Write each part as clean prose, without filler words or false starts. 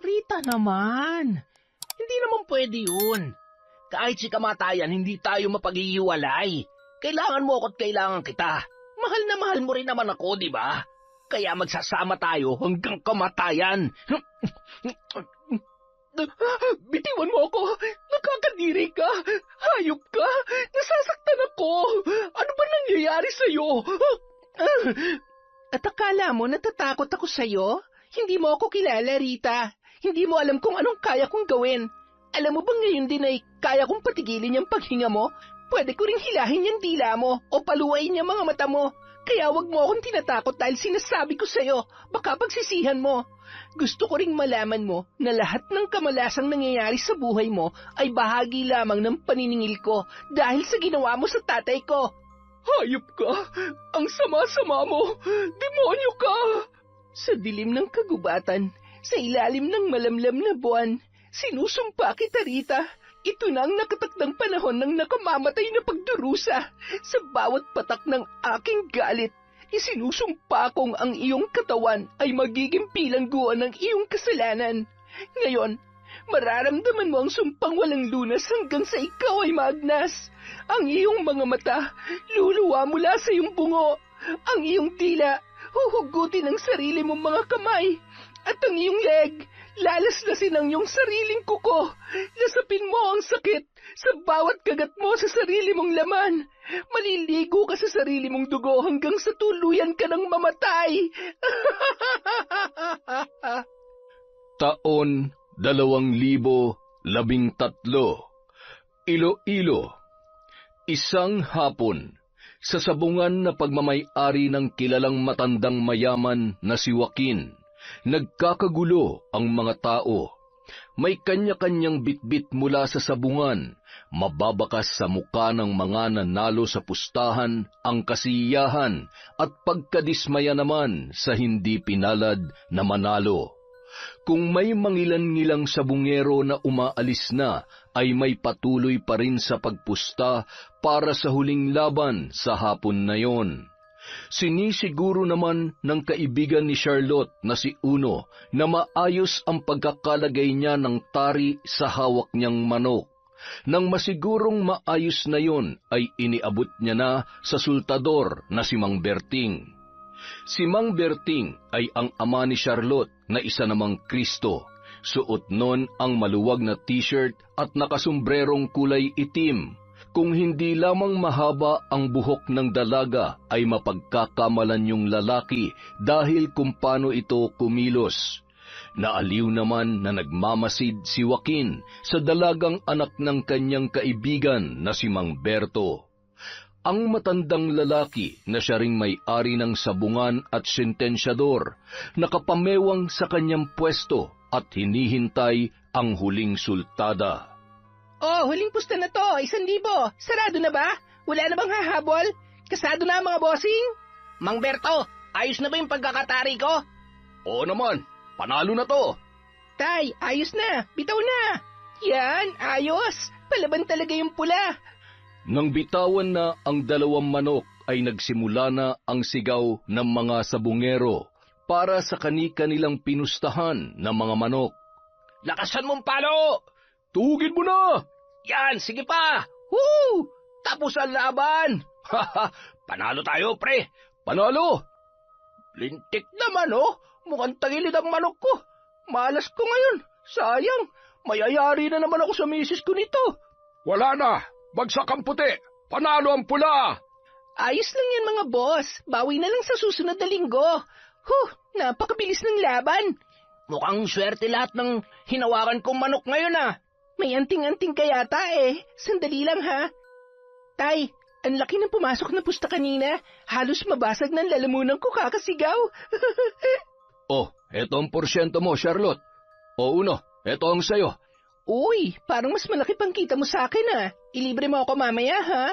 Rita naman, hindi naman pwede yun. Kahit si kamatayan, hindi tayo mapaghihiwalay. Kailangan mo ako't kailangan kita. Mahal na mahal mo rin naman ako, di ba? Kaya magsasama tayo hanggang kamatayan. Bitiwan mo ako! Nakakadiri ka! Hayop ka! Nasasaktan ako! Ano ba nangyayari sa'yo? At akala mo natatakot ako sa'yo? Hindi mo ako kilala, Rita. Hindi mo alam kung anong kaya kong gawin. Alam mo bang ngayon din ay kaya kong patigilin yung paghinga mo? Pwede ko ring hilahin yung dila mo o paluwain yung mga mata mo. Kaya wag mo akong tinatakot dahil sinasabi ko sa'yo, baka pagsisihan mo. Gusto ko ring malaman mo na lahat ng kamalasang nangyayari sa buhay mo ay bahagi lamang ng paniningil ko dahil sa ginawa mo sa tatay ko. Hayop ka! Ang sama-sama mo! Demonyo ka! Sa dilim ng kagubatan, sa ilalim ng malamlam na buwan, sinusumpa kita, Rita. Ito na ang nakatakdang panahon ng nakamamatay na pagdurusa. Sa bawat patak ng aking galit, isinusumpa kong ang iyong katawan ay magiging bilangguan ng iyong kasalanan. Ngayon, mararamdaman mo ang sumpang walang lunas hanggang sa ikaw ay maagnas. Ang iyong mga mata, luluwa mula sa iyong bungo. Ang iyong dila, huhugutin ang sarili mong mga kamay. At ang iyong leg, lalaslasin ang iyong sariling kuko. Lasapin mo ang sakit sa bawat kagat mo sa sarili mong laman. Maliligo ka sa sarili mong dugo hanggang sa tuluyan ka ng mamatay. Taon 2013, Iloilo. Isang hapon, sa sabungan na pagmamay-ari ng kilalang matandang mayaman na si Joaquin, nagkakagulo ang mga tao. May kanya-kanyang bitbit mula sa sabungan, mababakas sa muka ng mga nanalo sa pustahan ang kasiyahan at pagkadismaya naman sa hindi pinalad na manalo. Kung may mangilan-ngilang sabungero na umaalis na, ay may patuloy pa rin sa pagpusta para sa huling laban sa hapon na yon. Sinisiguro naman ng kaibigan ni Charlotte na si Uno na maayos ang pagkakalagay niya ng tari sa hawak niyang manok. Nang masigurong maayos na yon ay iniabot niya na sa sultador na si Mang Berting. Si Mang Berting ay ang ama ni Charlotte na isa namang Kristo. Suot nun ang maluwag na t-shirt at nakasombrerong kulay itim. Kung hindi lamang mahaba ang buhok ng dalaga ay mapagkakamalan yung lalaki dahil kung paano ito kumilos. Naaliw naman na nagmamasid si Joaquin sa dalagang anak ng kanyang kaibigan na si Mang Berto. Ang matandang lalaki na siya ring may-ari ng sabungan at sentensyador, nakapamewang sa kanyang pwesto at hinihintay ang huling sultada. Oh, huling pusta na to, 1,000. Sarado na ba? Wala na bang hahabol? Kasado na ang mga bossing? Mang Berto, ayos na ba yung pagkakatari ko? Oo naman, panalo na to. Tay, ayos na, bitaw na. Yan, ayos. Palaban talaga yung pula. Nang bitawan na ang dalawang manok ay nagsimula na ang sigaw ng mga sabungero para sa kani-kanilang pinustahan ng mga manok. Lakasan mong palo! Tugin mo na! Yan, sige pa! Woo! Tapos ang laban! Haha, panalo tayo, pre! Panalo! Lintik naman, oh! Mukhang tagilid ang manok ko. Malas ko ngayon. Sayang, mayayari na naman ako sa misis ko nito. Wala na! Bagsak ang puti! Panalo ang pula! Ayos lang yan, mga boss. Bawi na lang sa susunod na linggo. Napakabilis ng laban. Mukhang swerte lahat ng hinawakan kong manok ngayon, ah. May anting-anting ka yata, eh. Sandali lang, ha? Tay, ang laki ng pumasok na pusta kanina. Halos mabasag ng lalamunan ko kakasigaw. Oh, eto ang porsyento mo, Charlotte. O Uno, eto ang sayo. Uy, parang mas malaki pang kita mo sa akin, ah. Ilibre mo ako mamaya, ha?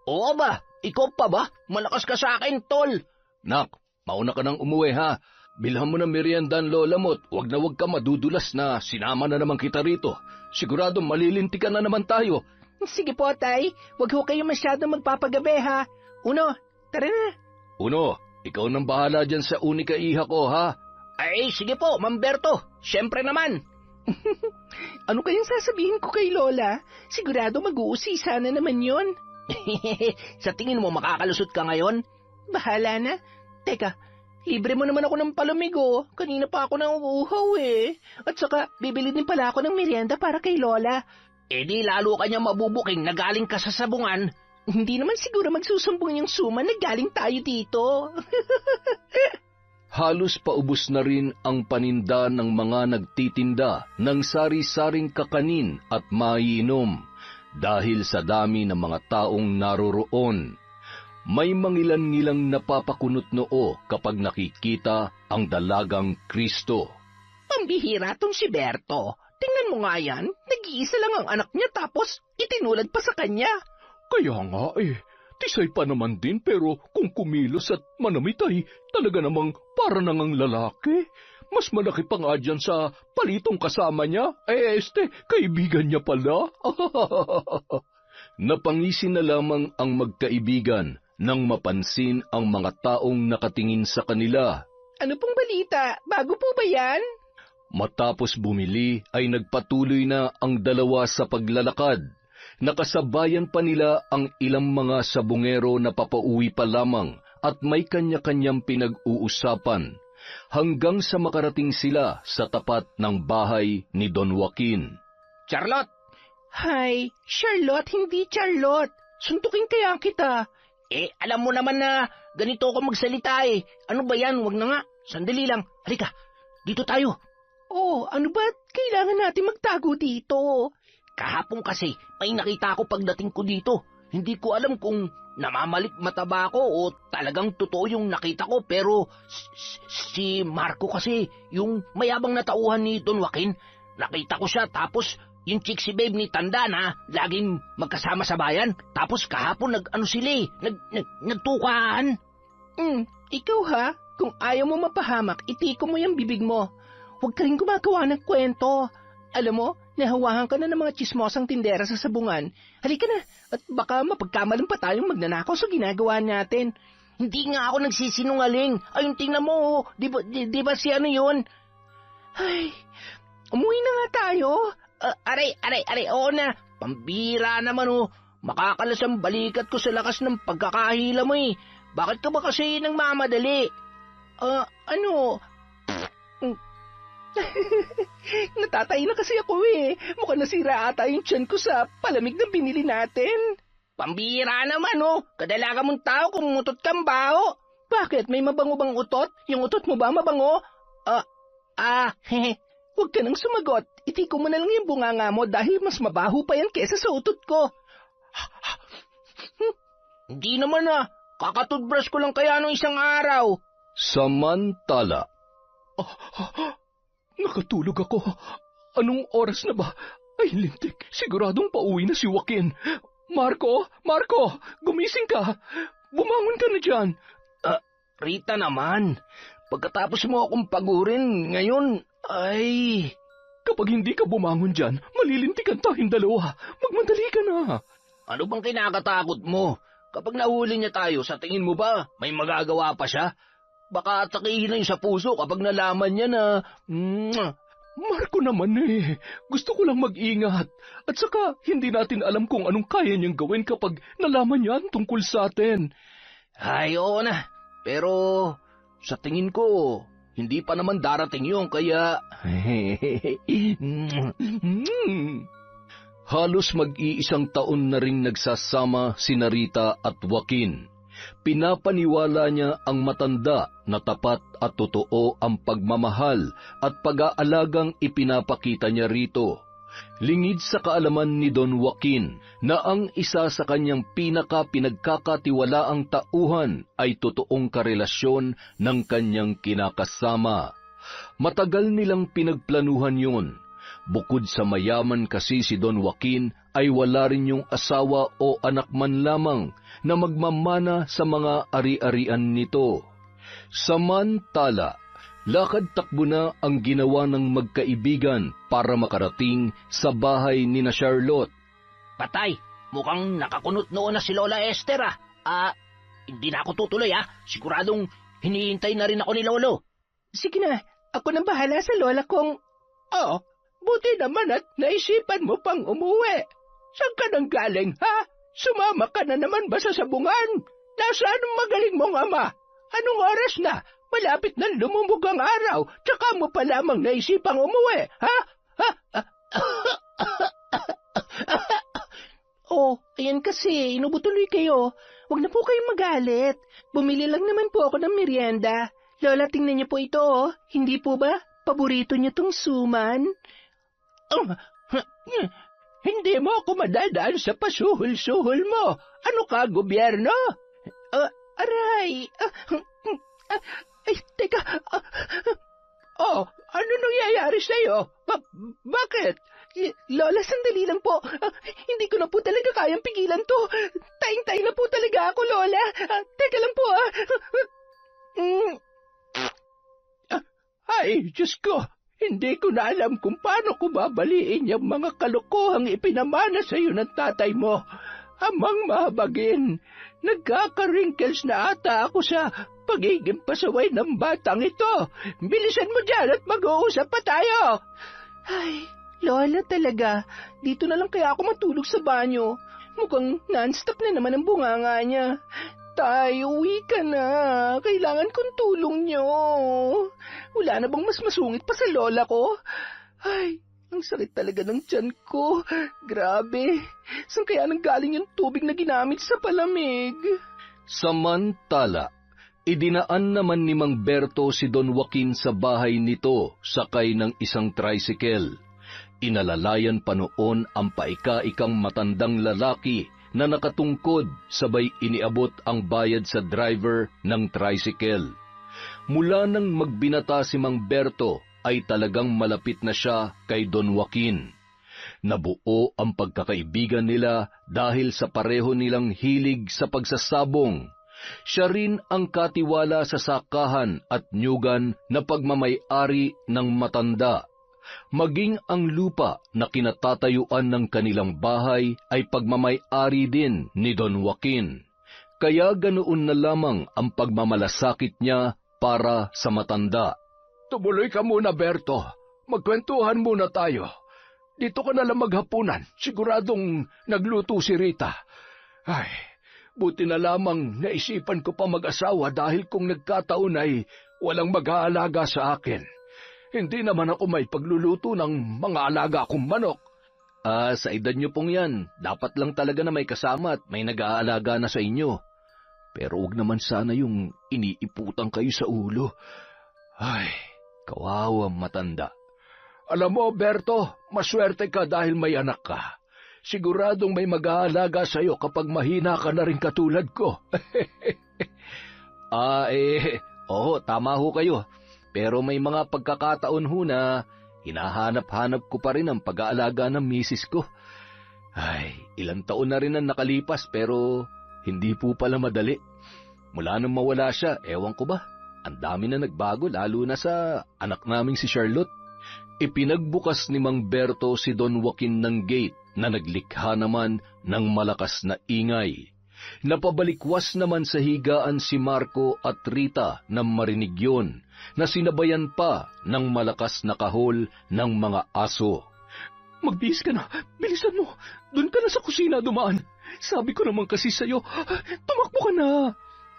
Oo ba? Ikaw pa ba? Malakas ka sa akin, tol. Nak, mauna ka nang umuwi, ha? Bilhan mo ng merienda ang lola mo at wag na wag ka madudulas na sinama na naman kita rito. Sigurado malilintikan na naman tayo. Sige po, tay. Wag ho kayo masyadong magpapagabi, ha? Uno, tara na. Uno, ikaw nang bahala dyan sa unika iha ko, ha? Ay, sige po, Mamberto. Siyempre naman. Ano kayang sasabihin ko kay Lola? Sigurado mag-uusisa na naman yon. Sa tingin mo makakalusot ka ngayon? Bahala na. Teka, libre mo naman ako ng palamig oh. Kanina pa ako nang uuhaw eh. At saka, bibili din pala ako ng merienda para kay Lola. Eh di lalo ka niya mabubuking na galing ka sa sabungan. Hindi naman siguro magsusumbong yung suman na galing tayo dito. Halos paubos na rin ang paninda ng mga nagtitinda ng sari-saring kakanin at maiinom dahil sa dami ng mga taong naroroon. May mangilan-ngilang napapakunot noo kapag nakikita ang dalagang Kristo. Pambihira tong si Berto. Tingnan mo nga yan, nag-iisa lang ang anak niya tapos itinulad pa sa kanya. Kaya nga tisay pa naman din pero kung kumilos at manamitay, talaga namang para nangang lalaki. Mas malaki pa nga dyan sa palitong kasama niya. Kaibigan niya pala. Napangisi na lamang ang magkaibigan nang mapansin ang mga taong nakatingin sa kanila. Ano pong balita? Bago po ba yan? Matapos bumili ay nagpatuloy na ang dalawa sa paglalakad. Nakasabayan pa nila ang ilang mga sabungero na papauwi pa lamang at may kanya-kanyang pinag-uusapan hanggang sa makarating sila sa tapat ng bahay ni Don Joaquin. Charlotte! Hi, Charlotte, hindi Charlotte. Suntukin kaya kita. Alam mo naman na ganito ako magsalita eh. Ano ba yan? Wag na nga. Sandali lang. Halika, dito tayo. Oh, ano ba? Kailangan natin magtago dito. Kahapon kasi, may nakita ako pagdating ko dito. Hindi ko alam kung namamalit mata ba ako o talagang totoo yung nakita ko. Pero si Marco kasi, yung mayabang na tauhan ni Don Joaquin, nakita ko siya tapos yung chick si Babe ni Tanda na laging magkasama sa bayan. Tapos kahapon nagtukaan. Ikaw ha, kung ayaw mo mapahamak, itiko mo yung bibig mo. Huwag ka rin gumagawa ng kwento. Alam mo, nahawahan ka na ng mga tsismosang tindera sa sabungan. Halika na, at baka mapagkamalan pa tayong magnanakaw sa ginagawa natin. Hindi nga ako nagsisinungaling. Ayun, tingnan mo, di ba si ano yun? Ay, umuwi na nga tayo. Aray, oo na. Pambira naman oh. Makakalas ang balikat ko sa lakas ng pagkakahila mo eh. Bakit ka ba kasi nang mamadali? Ano? Natatay na kasi ako eh. Mukhang nasira ata yung tiyan ko sa palamig na binili natin. Pambira naman oh. Kadalaga mong tao kung utot kang baho. Bakit? May mabango bang utot? Yung utot mo ba mabango? Huwag ka nang sumagot. Itiko mo na lang yung bunganga mo dahil mas mabaho pa yan kesa sa utot ko. Hindi naman Kakatoothbrush ko lang kaya nung isang araw. Samantala. Nakatulog ako. Anong oras na ba? Ay, lintik. Siguradong pauwi na si Joaquin. Marco, gumising ka. Bumangon ka na dyan. Rita naman. Pagkatapos mo akong pagurin, ngayon, ay... Kapag hindi ka bumangon dyan, malilintikan tayong dalawa. Magmadali ka na. Ano bang kinakatakot mo? Kapag nahuli niya tayo, sa tingin mo ba may magagawa pa siya? Baka atakihin na yung sa puso kapag nalaman niya na... Marco naman Gusto ko lang mag-ingat. At saka, hindi natin alam kung anong kaya niyang gawin kapag nalaman niya ang tungkol sa atin. Ay, oo na. Pero, sa tingin ko, hindi pa naman darating yun, kaya... Halos mag-iisang taon na ring nagsasama si Rita at Joaquin. Pinapaniwala niya ang matanda na tapat at totoo ang pagmamahal at pag-aalagang ipinapakita niya rito. Lingid sa kaalaman ni Don Joaquin na ang isa sa kanyang pinagkakatiwalaang tauhan ay totoong karelasyon ng kanyang kinakasama. Matagal nilang pinagplanuhan yun. Bukod sa mayaman kasi si Don Joaquin ay wala rin yung asawa o anak man lamang na magmamana sa mga ari-arian nito. Samantala, lakad-takbo na ang ginawa ng magkaibigan para makarating sa bahay ni na Charlotte. Patay, mukhang nakakunot noon na si Lola Esther hindi na ako tutuloy Siguradong hinihintay na rin ako ni Lolo. Sige na, ako nang bahala sa lola kong... buti naman at naisipan mo pang umuwi. Saan ka nang galing, ha? Sumama ka na naman ba sa sabungan? Nasaan ang magaling mong ama? Anong oras na? Malapit na lumubog ang araw, tsaka mo pa lamang naisipang umuwi, ha? Oh, ayan kasi, inubutuloy kayo. Huwag na po kayong magalit. Bumili lang naman po ako ng merienda. Lola, tingnan niyo po ito, oh. Hindi po ba? Paborito niyo tong suman? Hindi mo ako madadaan sa pasuhol-suhol mo. Ano ka, gobyerno? Aray! Ay, teka. Ano nangyayari sa'yo? Bakit? Lola, sandali lang po. Hindi ko na po talaga kayang pigilan to. Taing-taing na po talaga ako, Lola. Teka lang po, Ay, Diyos ko. Hindi ko na alam kung paano ko babaliin yung mga kalokohang ipinamana sa iyo ng tatay mo. Amang mahabagin, nagkaka-wrinkles na ata ako sa pagiging pasaway ng batang ito. Bilisan mo dyan at mag-uusap pa tayo. Ay, Lola talaga. Dito na lang kaya ako matulog sa banyo. Mukhang non-stop na naman ang bunganga niya. Tay, uwi ka na. Kailangan kong tulong niyo. Wala na bang mas masungit pa sa lola ko? Ay, ang sakit talaga ng tiyan ko. Grabe. Saan kaya nanggaling yung tubig na ginamit sa palamig? Samantala, idinaan naman ni Mang Berto si Don Joaquin sa bahay nito sakay ng isang tricycle. Inalalayan pa noon ang paika-ikang matandang lalaki na nakatungkod sabay iniabot ang bayad sa driver ng tricycle. Mula nang magbinata si Mang Berto ay talagang malapit na siya kay Don Joaquin. Nabuo ang pagkakaibigan nila dahil sa pareho nilang hilig sa pagsasabong. Siya rin ang katiwala sa sakahan at nyugan na pagmamay-ari ng matanda. Maging ang lupa na kinatatayuan ng kanilang bahay ay pagmamay-ari din ni Don Joaquin. Kaya ganoon na lamang ang pagmamalasakit niya para sa matanda. Tumuloy ka muna, Berto. Magkwentuhan muna tayo. Dito ka na lang maghapunan. Siguradong nagluto si Rita. Ay, buti na lamang naisipan ko pa mag-asawa dahil kung nagkataon ay walang mag-aalaga sa akin. Hindi naman ako may pagluluto ng mga alaga kong manok. Sa edad niyo pong yan, dapat lang talaga na may kasama at may nag-aalaga na sa inyo. Pero huwag naman sana yung iniiputan kayo sa ulo. Ay, kawawa matanda. Alam mo, Berto, maswerte ka dahil may anak ka. Siguradong may mag-aalaga sa iyo kapag mahina ka na rin katulad ko. Oo, tama ho kayo. Pero may mga pagkakataon ho na hinahanap-hanap ko pa rin ang pag-aalaga ng misis ko. Ay, ilang taon na rin ang nakalipas pero hindi po pala madali. Mula nang mawala siya, ewan ko ba, ang dami na nagbago lalo na sa anak naming si Charlotte. Ipinagbukas ni Mang Berto si Don Joaquin ng gate na naglikha naman ng malakas na ingay. Napabalikwas naman sa higaan si Marco at Rita nang marinig yun, na sinabayan pa ng malakas na kahol ng mga aso. Magbihis ka na, bilisan mo. Doon ka na sa kusina dumaan. Sabi ko naman kasi sa'yo, tumakbo ka na.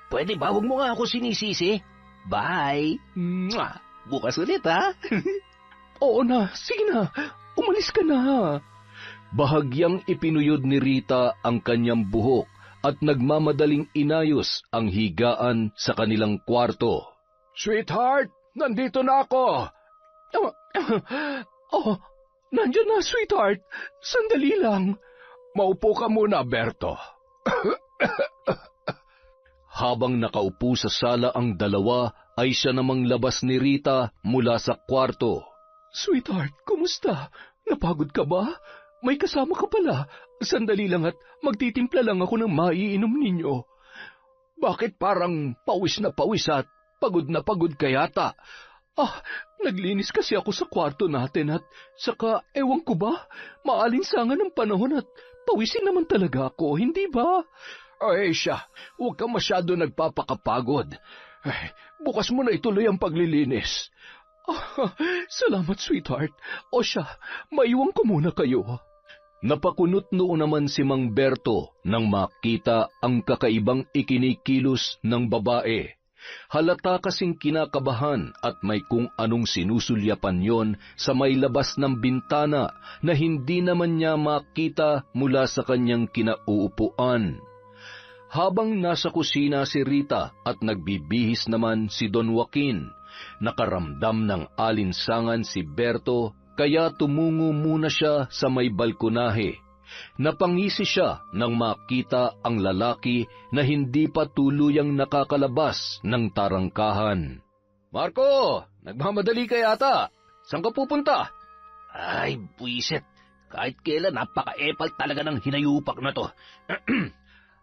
Pwede ba huwag mo nga ako sinisisi? Bye! Mwah! Bukas ulit, ha? Oo na, sige na, umalis ka na. Bahagyang ipinuyod ni Rita ang kanyang buhok at nagmamadaling inayos ang higaan sa kanilang kwarto. Sweetheart, nandito na ako. Nandiyan na, sweetheart. Sandali lang. Maupo ka muna, Berto. Habang nakaupo sa sala ang dalawa, ay siya namang labas ni Rita mula sa kwarto. Sweetheart, kumusta? Napagod ka ba? May kasama ka pala. Sandali lang at magtitimpla lang ako ng maiinom ninyo. Bakit parang pawis na pawis at pagod na pagod ka yata? Naglinis kasi ako sa kwarto natin at saka ewan ko ba, maalinsangan ng panahon at pawisin naman talaga ako, hindi ba? Ay siya, huwag ka masyado nagpapakapagod. Bukas mo na ituloy ang paglilinis. Salamat, sweetheart. O siya, maiwan ko muna kayo. Napakunot noon naman si Mang Berto nang makita ang kakaibang ikinikilos ng babae. Halata kasing kinakabahan at may kung anong sinusulyapan yon sa may labas ng bintana na hindi naman niya makita mula sa kanyang kinauupuan. Habang nasa kusina si Rita at nagbibihis naman si Don Joaquin, nakaramdam ng alinsangan si Berto kaya tumungo muna siya sa may balkonahe. Napangisi siya nang makita ang lalaki na hindi pa tuluyang nakakalabas ng tarangkahan. Marco, nagmamadali ka yata. Saan ka pupunta? Ay, buisit. Kahit kailan, napaka-epal talaga ng hinayupak na to.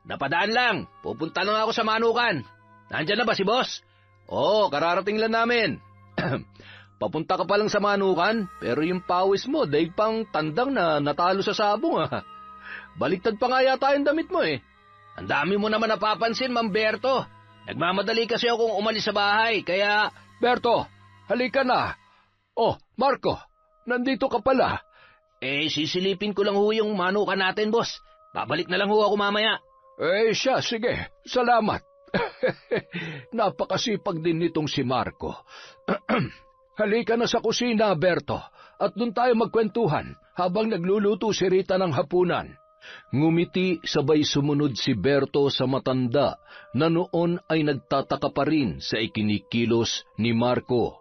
Napadaan lang. Pupunta lang ako sa Manukan. Nandyan na ba si boss? Oo, kararating lang namin. Papunta ka pa lang sa Manukan, pero yung pawis mo, daig pang tandang na natalo sa sabong Baliktad pa nga yata yung damit mo Ang dami mo naman napapansin, Mang Berto. Nagmamadali kasi akong umalis sa bahay, kaya... Berto, halika na. Oh, Marco, nandito ka pala. Sisilipin ko lang ho yung Manukan natin, boss. Babalik na lang ho ako mamaya. Siya, sige. Salamat. Napakasipag din nitong si Marco. Halika na sa kusina, Berto, at doon tayo magkwentuhan habang nagluluto si Rita ng hapunan. Ngumiti sabay sumunod si Berto sa matanda na noon ay nagtataka pa rin sa ikinikilos ni Marco.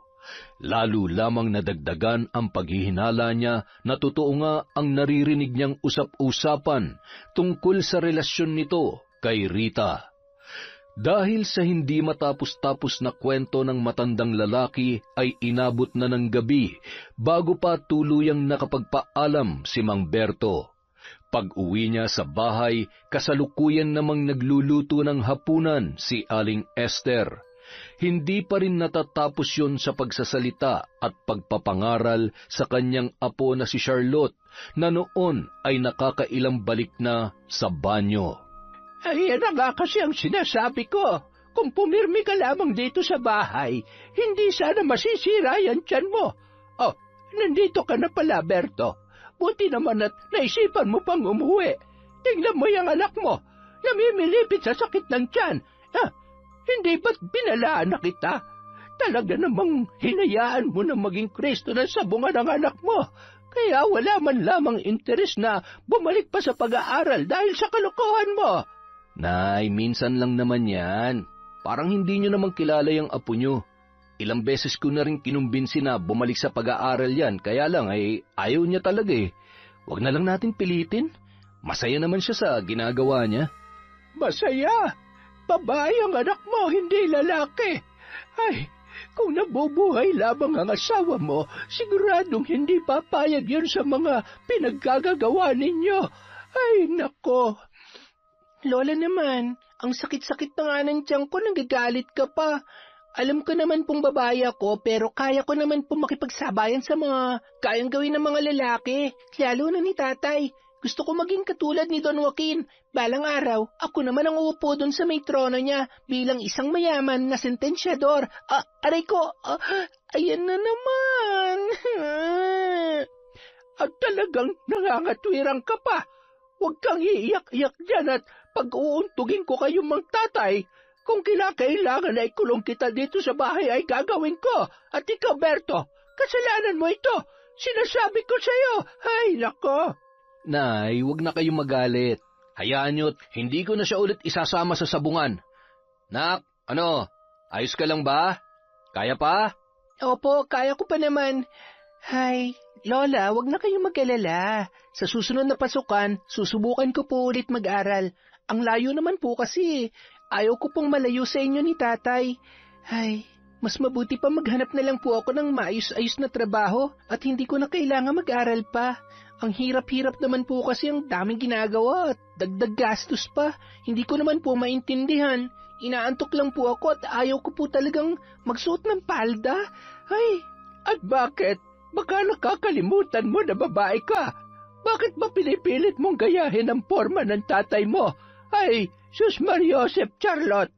Lalo lamang nadagdagan ang paghihinala niya na totoo nga ang naririnig niyang usap-usapan tungkol sa relasyon nito kay Rita. Dahil sa hindi matapos-tapos na kwento ng matandang lalaki ay inabot na ng gabi bago pa tuluyang nakapagpaalam si Mang Berto. Pag-uwi niya sa bahay, kasalukuyan namang nagluluto ng hapunan si Aling Esther. Hindi pa rin natatapos yon sa pagsasalita at pagpapangaral sa kanyang apo na si Charlotte na noon ay nakakailang balik na sa banyo. Ayan na nga kasi ang sinasabi ko. Kung pumirmi ka lamang dito sa bahay, hindi sana masisira yan tiyan mo. Oh, nandito ka na pala, Berto. Buti naman at naisipan mo pang umuwi. Tingnan mo yung anak mo. Namimilipit sa sakit ng tiyan. Hindi ba't binalaan na kita? Talaga namang hinayaan mo na maging Kristo ng sabungan ng anak mo. Kaya wala man lamang interes na bumalik pa sa pag-aaral dahil sa kalokohan mo. Nay, minsan lang naman yan. Parang hindi nyo naman kilala yung apo nyo. Ilang beses ko na rin kinumbinsi na bumalik sa pag-aaral yan, kaya lang ay ayaw niya talaga Huwag na lang natin pilitin. Masaya naman siya sa ginagawa niya. Masaya? Babae ang anak mo, hindi lalaki. Ay, kung nabubuhay lamang ang asawa mo, siguradong hindi papayag yun sa mga pinaggagawa ninyo. Ay, nako. Lola naman, ang sakit-sakit na nga ng tiyan ko, nagagalit ka pa. Alam ko naman pong babae ako, pero kaya ko naman pong makipagsabayan sa mga kayang gawin ng mga lalaki, lalo na ni tatay. Gusto ko maging katulad ni Don Joaquin. Balang araw, ako naman ang uupo doon sa may trono niya bilang isang mayaman na sentensyador. Aray ko, ayan na naman. At talagang nangangatwirang ka pa. Huwag kang iiyak-iyak dyan at pag-uuntugin ko kayong magtatay. Kung kinakailangan na ikulong kita dito sa bahay ay gagawin ko. At ikaw, Berto, kasalanan mo ito. Sinasabi ko sa'yo. Ay, nako. Nay, huwag na kayong magalit. Hayaan nyo't hindi ko na siya ulit isasama sa sabungan. Nak, ayos ka lang ba? Kaya pa? Opo, kaya ko pa naman. Hay, Lola, wag na kayong mag-alala. Sa susunod na pasukan, susubukan ko po ulit mag-aral. Ang layo naman po kasi. Ayaw ko pong malayo sa inyo ni tatay. Ay, mas mabuti pa maghanap na lang po ako ng maayos-ayos na trabaho at hindi ko na kailangan mag-aral pa. Ang hirap-hirap naman po kasi ang daming ginagawa at dagdag gastos pa. Hindi ko naman po maintindihan. Inaantok lang po ako at ayaw ko po talagang magsuot ng palda. Ay, at bakit? Baka nakakalimutan mo na babae ka. Bakit ba pinipilit mong gayahin ang forma ng tatay mo? Ay, Sus Mariosep, Charlotte,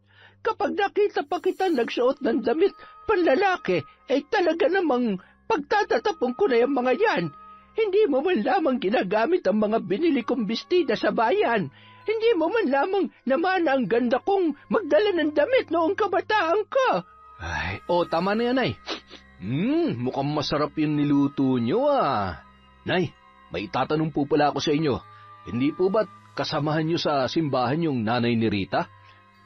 kapag nakita pa kita nagsuot ng damit panlalaki, ay talaga namang pagtatatapon ko na yung mga yan. Hindi mo man lamang ginagamit ang mga binili kong bestida sa bayan. Hindi mo man lamang naman ang ganda kong magdala ng damit noong kabataan ko. Ay, tama na yan, Nay. Mukhang masarap yung niluto nyo, Nay, may tatanong po pala ako sa inyo. Hindi po ba't kasamahan nyo sa simbahan yung nanay ni Rita?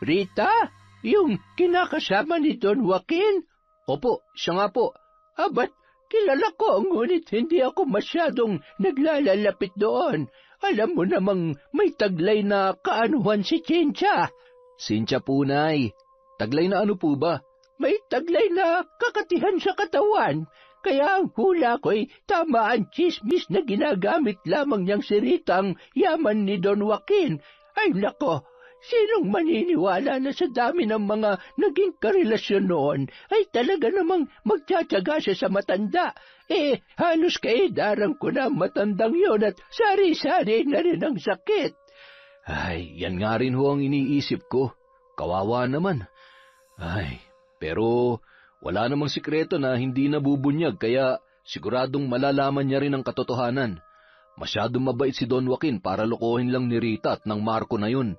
Rita? Yung kinakasama ni Don Joaquin? Opo, siya nga po. Ba't kilala ko, ngunit hindi ako masyadong naglalalapit doon. Alam mo namang may taglay na kaanuhan si Chincha. Cynthia po, Nay. Taglay na ano po ba? May taglay na kakatihan sa katawan. Kaya ang hula ko'y tama ang chismis na ginagamit lamang niyang si Ritang yaman ni Don Joaquin. Ay nako, sinong maniniwala na sa dami ng mga naging karelasyon noon ay talaga namang magtsatsaga siya sa matanda? Halos kaedaran ko na matandang yon at sari-sari na rin ang sakit. Ay, yan nga rin ho ang iniisip ko. Kawawa naman. Ay, pero wala namang sikreto na hindi nabubunyag kaya siguradong malalaman niya rin ang katotohanan. Masyadong mabait si Don Joaquin para lokohin lang ni Rita at ng Marco na yun.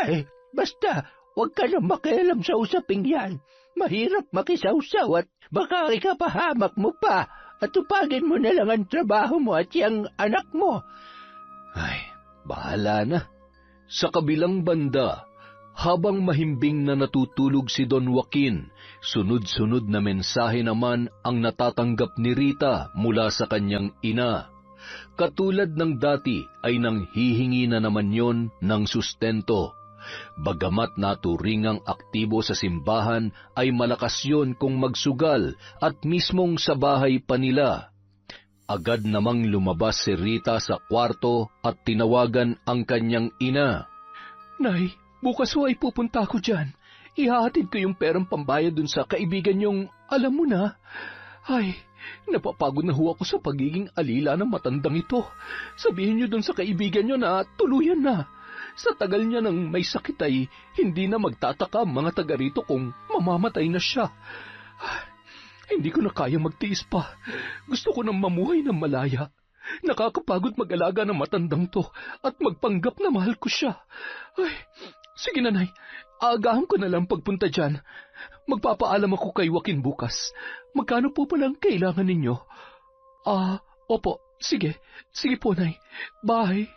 Ay, basta, huwag ka na makialam sa usaping yan. Mahirap makisawsaw at baka ikapahamak mo pa at tupagin mo na lang ang trabaho mo at yung anak mo. Ay, bahala na. Sa kabilang banda, habang mahimbing na natutulog si Don Joaquin, sunod-sunod na mensahe naman ang natatanggap ni Rita mula sa kanyang ina. Katulad ng dati ay nanghihingi na naman yon ng sustento. Bagamat naturingang aktibo sa simbahan ay malakas yon kung magsugal at mismong sa bahay pa nila. Agad namang lumabas si Rita sa kwarto at tinawagan ang kanyang ina. Nay, bukas ho ay pupunta ako dyan. Ihahatid ko yung perang pambayad dun sa kaibigan yung alam mo na. Ay, napapagod na ho ako sa pagiging alila ng matandang ito. Sabihin niyo dun sa kaibigan niyo na tuluyan na. Sa tagal niya nang may sakit ay hindi na magtataka ang mga taga rito kung mamamatay na siya. Hindi ko na kaya magtiis pa. Gusto ko nang mamuhay ng malaya. Nakakapagod mag-alaga ng matandang to at magpanggap na mahal ko siya. Ay, sige nanay, aagahan ko na lang pagpunta dyan. Magpapaalam ako kay Joaquin bukas. Magkano po palang kailangan ninyo? Opo, sige po nay. Bye.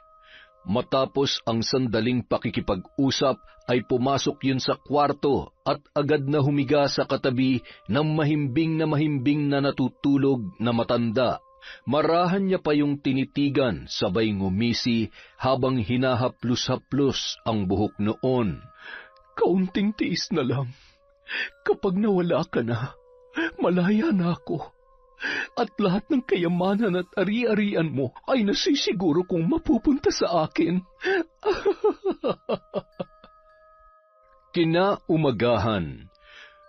Matapos ang sandaling pakikipag-usap ay pumasok yun sa kwarto at agad na humiga sa katabi ng mahimbing na natutulog na matanda. Marahan niya pa yung tinitigan sabay ngumisi habang hinahaplos-haplos ang buhok noon. Kaunting tiis na lang. Kapag nawala ka na, malaya na ako. At lahat ng kayamanan at ari-arian mo ay nasisiguro kong mapupunta sa akin. Kinaumagahan.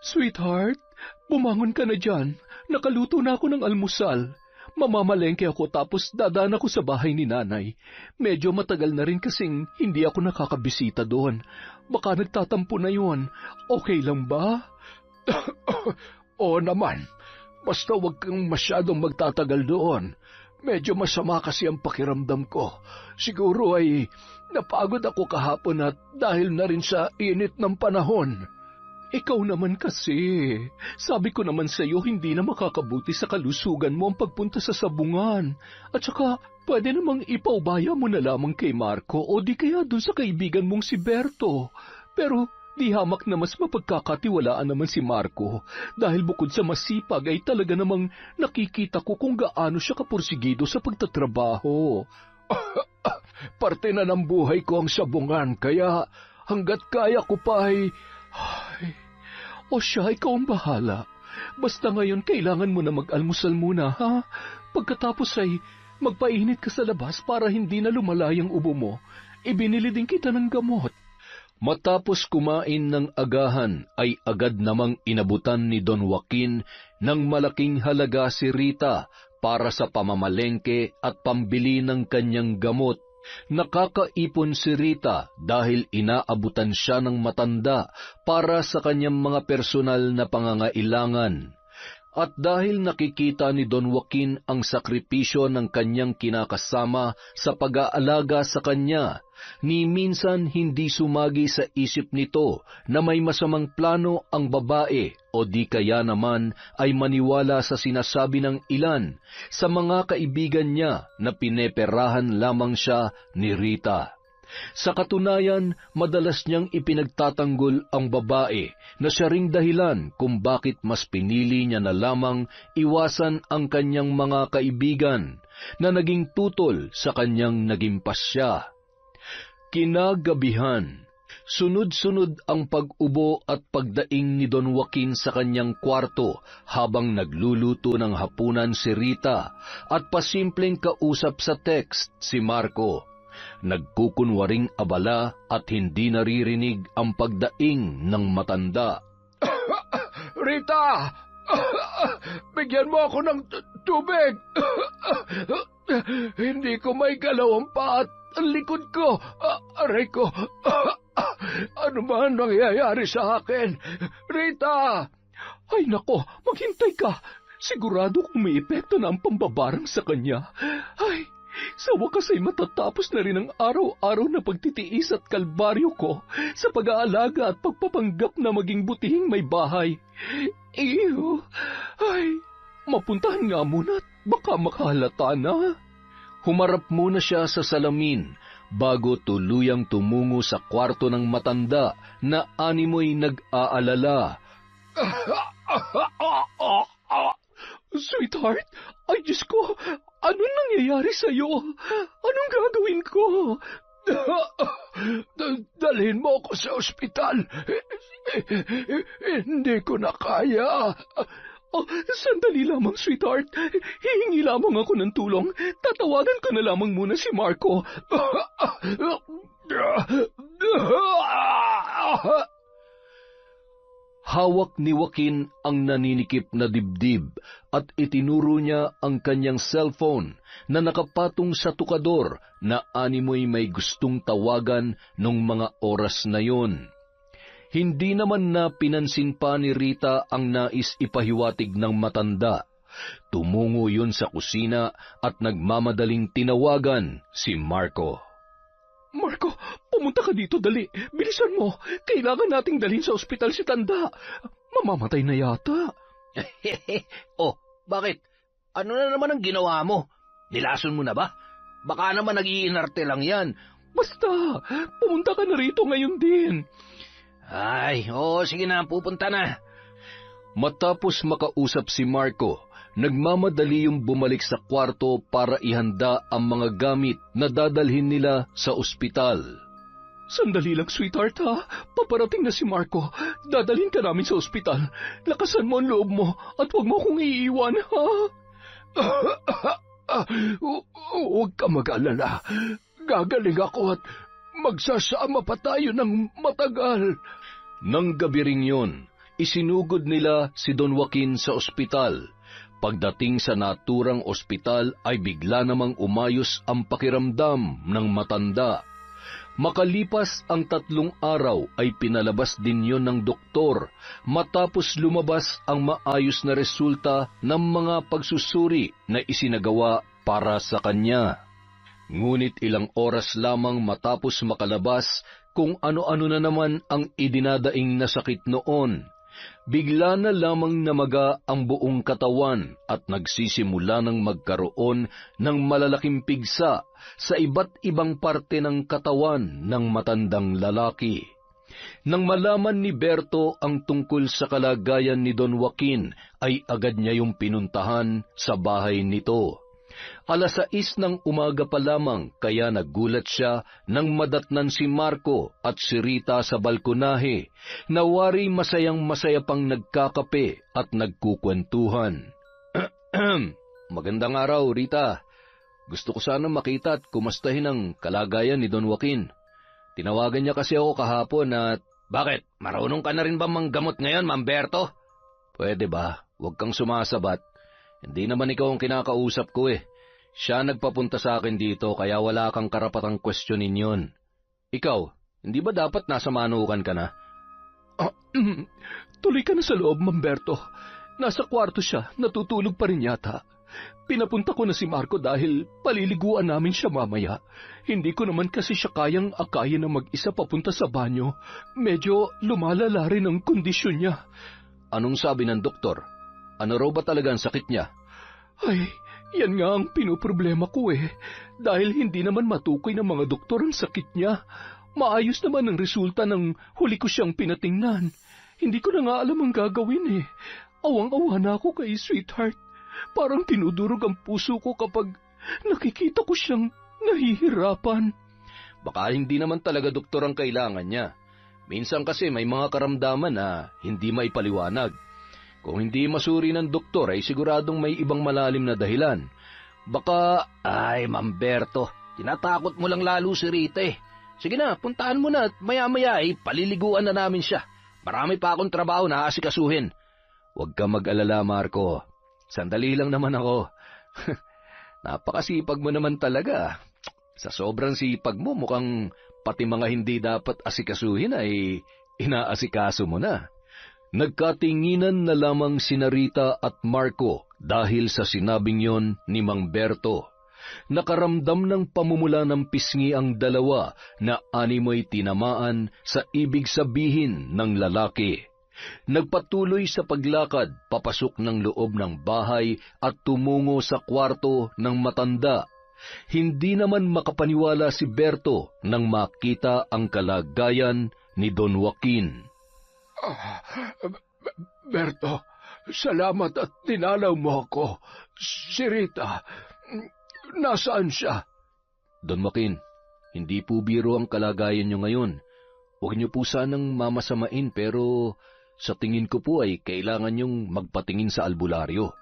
Sweetheart, bumangon ka na dyan. Nakaluto na ako ng almusal. Mamamalengke ako tapos dadaan ako sa bahay ni nanay. Medyo matagal na rin kasing hindi ako nakakabisita doon. Baka nagtatampo na yon. Okay lang ba? Oo naman. Basta huwag kang masyadong magtatagal doon. Medyo masama kasi ang pakiramdam ko. Siguro ay napagod ako kahapon at dahil na rin sa init ng panahon. Ikaw naman kasi. Sabi ko naman sa iyo hindi na makakabuti sa kalusugan mo ang pagpunta sa sabungan. At saka pwede namang ipaubaya mo na lamang kay Marco o di kaya dun sa kaibigan mong si Berto. Pero di hamak na mas mapagkakatiwalaan naman si Marco dahil bukod sa masipag ay talaga namang nakikita ko kung gaano siya kapursigido sa pagtatrabaho. Parte na ng buhay ko ang sabungan kaya hanggat kaya ko pa ay... O siya, ikaw ang bahala. Basta ngayon kailangan mo na mag-almusal muna, ha? Pagkatapos ay magpainit ka sa labas para hindi na lumalayang ubo mo. Ibinili din kita ng gamot. Matapos kumain ng agahan ay agad namang inabutan ni Don Joaquin ng malaking halaga si Rita para sa pamamalengke at pambili ng kanyang gamot. Nakakaipon si Rita dahil inaabutan siya ng matanda para sa kanyang mga personal na pangangailangan. At dahil nakikita ni Don Joaquin ang sakripisyo ng kanyang kinakasama sa pag-aalaga sa kanya, ni minsan hindi sumagi sa isip nito na may masamang plano ang babae o di kaya naman ay maniwala sa sinasabi ng ilan sa mga kaibigan niya na pineperahan lamang siya ni Rita. Sa katunayan, madalas niyang ipinagtatanggol ang babae na siya ring dahilan kung bakit mas pinili niya na lamang iwasan ang kanyang mga kaibigan na naging tutol sa kanyang naging pasya. Kinagabihan, sunod-sunod ang pag-ubo at pagdaing ni Don Joaquin sa kanyang kwarto habang nagluluto ng hapunan si Rita at pasimpleng kausap sa text si Marco. Nagkukunwaring abala at hindi naririnig ang pagdaing ng matanda. Rita! Bigyan mo ako ng tubig! Hindi ko may galaw ang paa at ang likod ko. Aray ko! Ano ba ang nangyayari sa akin? Rita! Ay nako, maghintay ka. Sigurado kung may epekto na ang pambabarang sa kanya. Ay, sa wakas ay matatapos na rin ang araw-araw na pagtitiis at kalbaryo ko sa pag-aalaga at pagpapanggap na maging butihing may bahay. Iyo, ay, mapuntahan nga muna at baka makahalata na. Humarap muna siya sa salamin bago tuluyang tumungo sa kwarto ng matanda na animoy nag-aalala. Sweetheart, ay Diyos ko, anong nangyayari sa'yo? Anong gagawin ko? Dalhin mo ako sa ospital. Hindi ko na kaya. Sandali lamang, sweetheart. Hihingi lamang ako ng tulong. Tatawagan ko na lamang muna si Marco. Hawak ni Joaquin ang naninikip na dibdib at itinuro niya ang kanyang cellphone na nakapatong sa tukador na animoy may gustong tawagan nung mga oras na yon. Hindi naman na pinansin pa ni Rita ang nais ipahiwatig ng matanda. Tumungo yun sa kusina at nagmamadaling tinawagan si Marco. Marco, pumunta ka dito, dali. Bilisan mo. Kailangan nating dalhin sa ospital si Tanda. Mamamatay na yata. Oh, bakit? Ano na naman ang ginawa mo? Nilason mo na ba? Baka naman nag-iinarte lang yan. Basta, pumunta ka na rito ngayon din. Ay, oo, sige na, pupunta na. Matapos makausap si Marco, nagmamadali yung bumalik sa kwarto para ihanda ang mga gamit na dadalhin nila sa ospital. Sandali lang, sweetheart, ha? Paparating na si Marco. Dadalhin ka namin sa ospital. Lakasan mo ang loob mo at huwag mo akong iiwan, ha? Huwag ka mag-alala. Gagaling ako at magsasama pa tayo ng matagal. Nang gabi ring yun, isinugod nila si Don Joaquin sa ospital. Pagdating sa naturang ospital ay bigla namang umayos ang pakiramdam ng matanda. Makalipas ang 3 araw ay pinalabas din yon ng doktor matapos lumabas ang maayos na resulta ng mga pagsusuri na isinagawa para sa kanya. Ngunit ilang oras lamang matapos makalabas kung ano-ano na naman ang idinadaing na sakit noon. Bigla na lamang namaga ang buong katawan at nagsisimula ng magkaroon ng malalaking pigsa sa iba't ibang parte ng katawan ng matandang lalaki. Nang malaman ni Berto ang tungkol sa kalagayan ni Don Joaquin, ay agad niya yung pinuntahan sa bahay nito. 6:00 ng umaga pa lamang kaya nagulat siya nang madatnan si Marco at si Rita sa balkonahe na wari masayang-masaya pang nagkakape at nagkukwentuhan. Magandang araw, Rita. Gusto ko sana makita at kumustahin ang kalagayan ni Don Joaquin. Tinawagan niya kasi ako kahapon at... Bakit? Marunong ka na rin ba manggamot ngayon, Mamberto? Pwede ba? Huwag kang sumasabat. Hindi naman ikaw ang kinakausap ko eh. Siya nagpapunta sa akin dito kaya wala kang karapatang questionin yun. Ikaw, hindi ba dapat nasa manukan ka na? Tuloy ka na sa loob, Mamberto. Nasa kwarto siya, natutulog pa rin yata. Pinapunta ko na si Marco dahil paliliguan namin siya mamaya. Hindi ko naman kasi siya kayang akayin na mag-isa papunta sa banyo. Medyo lumalala rin ang kondisyon niya. Anong sabi ng doktor? Ano raw ba talaga ang sakit niya? Ay, yan nga ang pinoproblema ko eh. Dahil hindi naman matukoy ng mga doktor ang sakit niya. Maayos naman ang resulta ng huli ko siyang pinatingnan. Hindi ko na nga alam ang gagawin eh. Awang-awa na ako kay Sweetheart. Parang tinudurog ang puso ko kapag nakikita ko siyang nahihirapan. Baka hindi naman talaga doktor ang kailangan niya. Minsan kasi may mga karamdaman na hindi maipaliwanag. Kung hindi masuri ng doktor ay siguradong may ibang malalim na dahilan. Baka, Ay, Mamberto, tinatakot mo lang lalo si Rita eh. Sige na, puntahan mo na at maya-maya ay paliliguan na namin siya. Marami pa akong trabaho na asikasuhin. huwag ka mag-alala, Marco. Sandali lang naman ako. Napakasipag mo naman talaga. Sa sobrang sipag mo, mukhang pati mga hindi dapat asikasuhin ay inaasikaso mo na. Nagkatinginan na lamang sina Rita at Marco dahil sa sinabing yon ni Mang Berto. Nakaramdam ng pamumula ng pisngi ang dalawa na animoy tinamaan sa ibig sabihin ng lalaki. Nagpatuloy sa paglakad papasok ng loob ng bahay at tumungo sa kwarto ng matanda. Hindi naman makapaniwala si Berto nang makita ang kalagayan ni Don Joaquin. Berto, salamat at dinalaw mo ako. Si Rita, nasaan siya? Don Joaquin, hindi po biro ang kalagayan niyo ngayon. Huwag niyo po sanang mamasamain pero sa tingin ko po ay kailangan niyong magpatingin sa albularyo.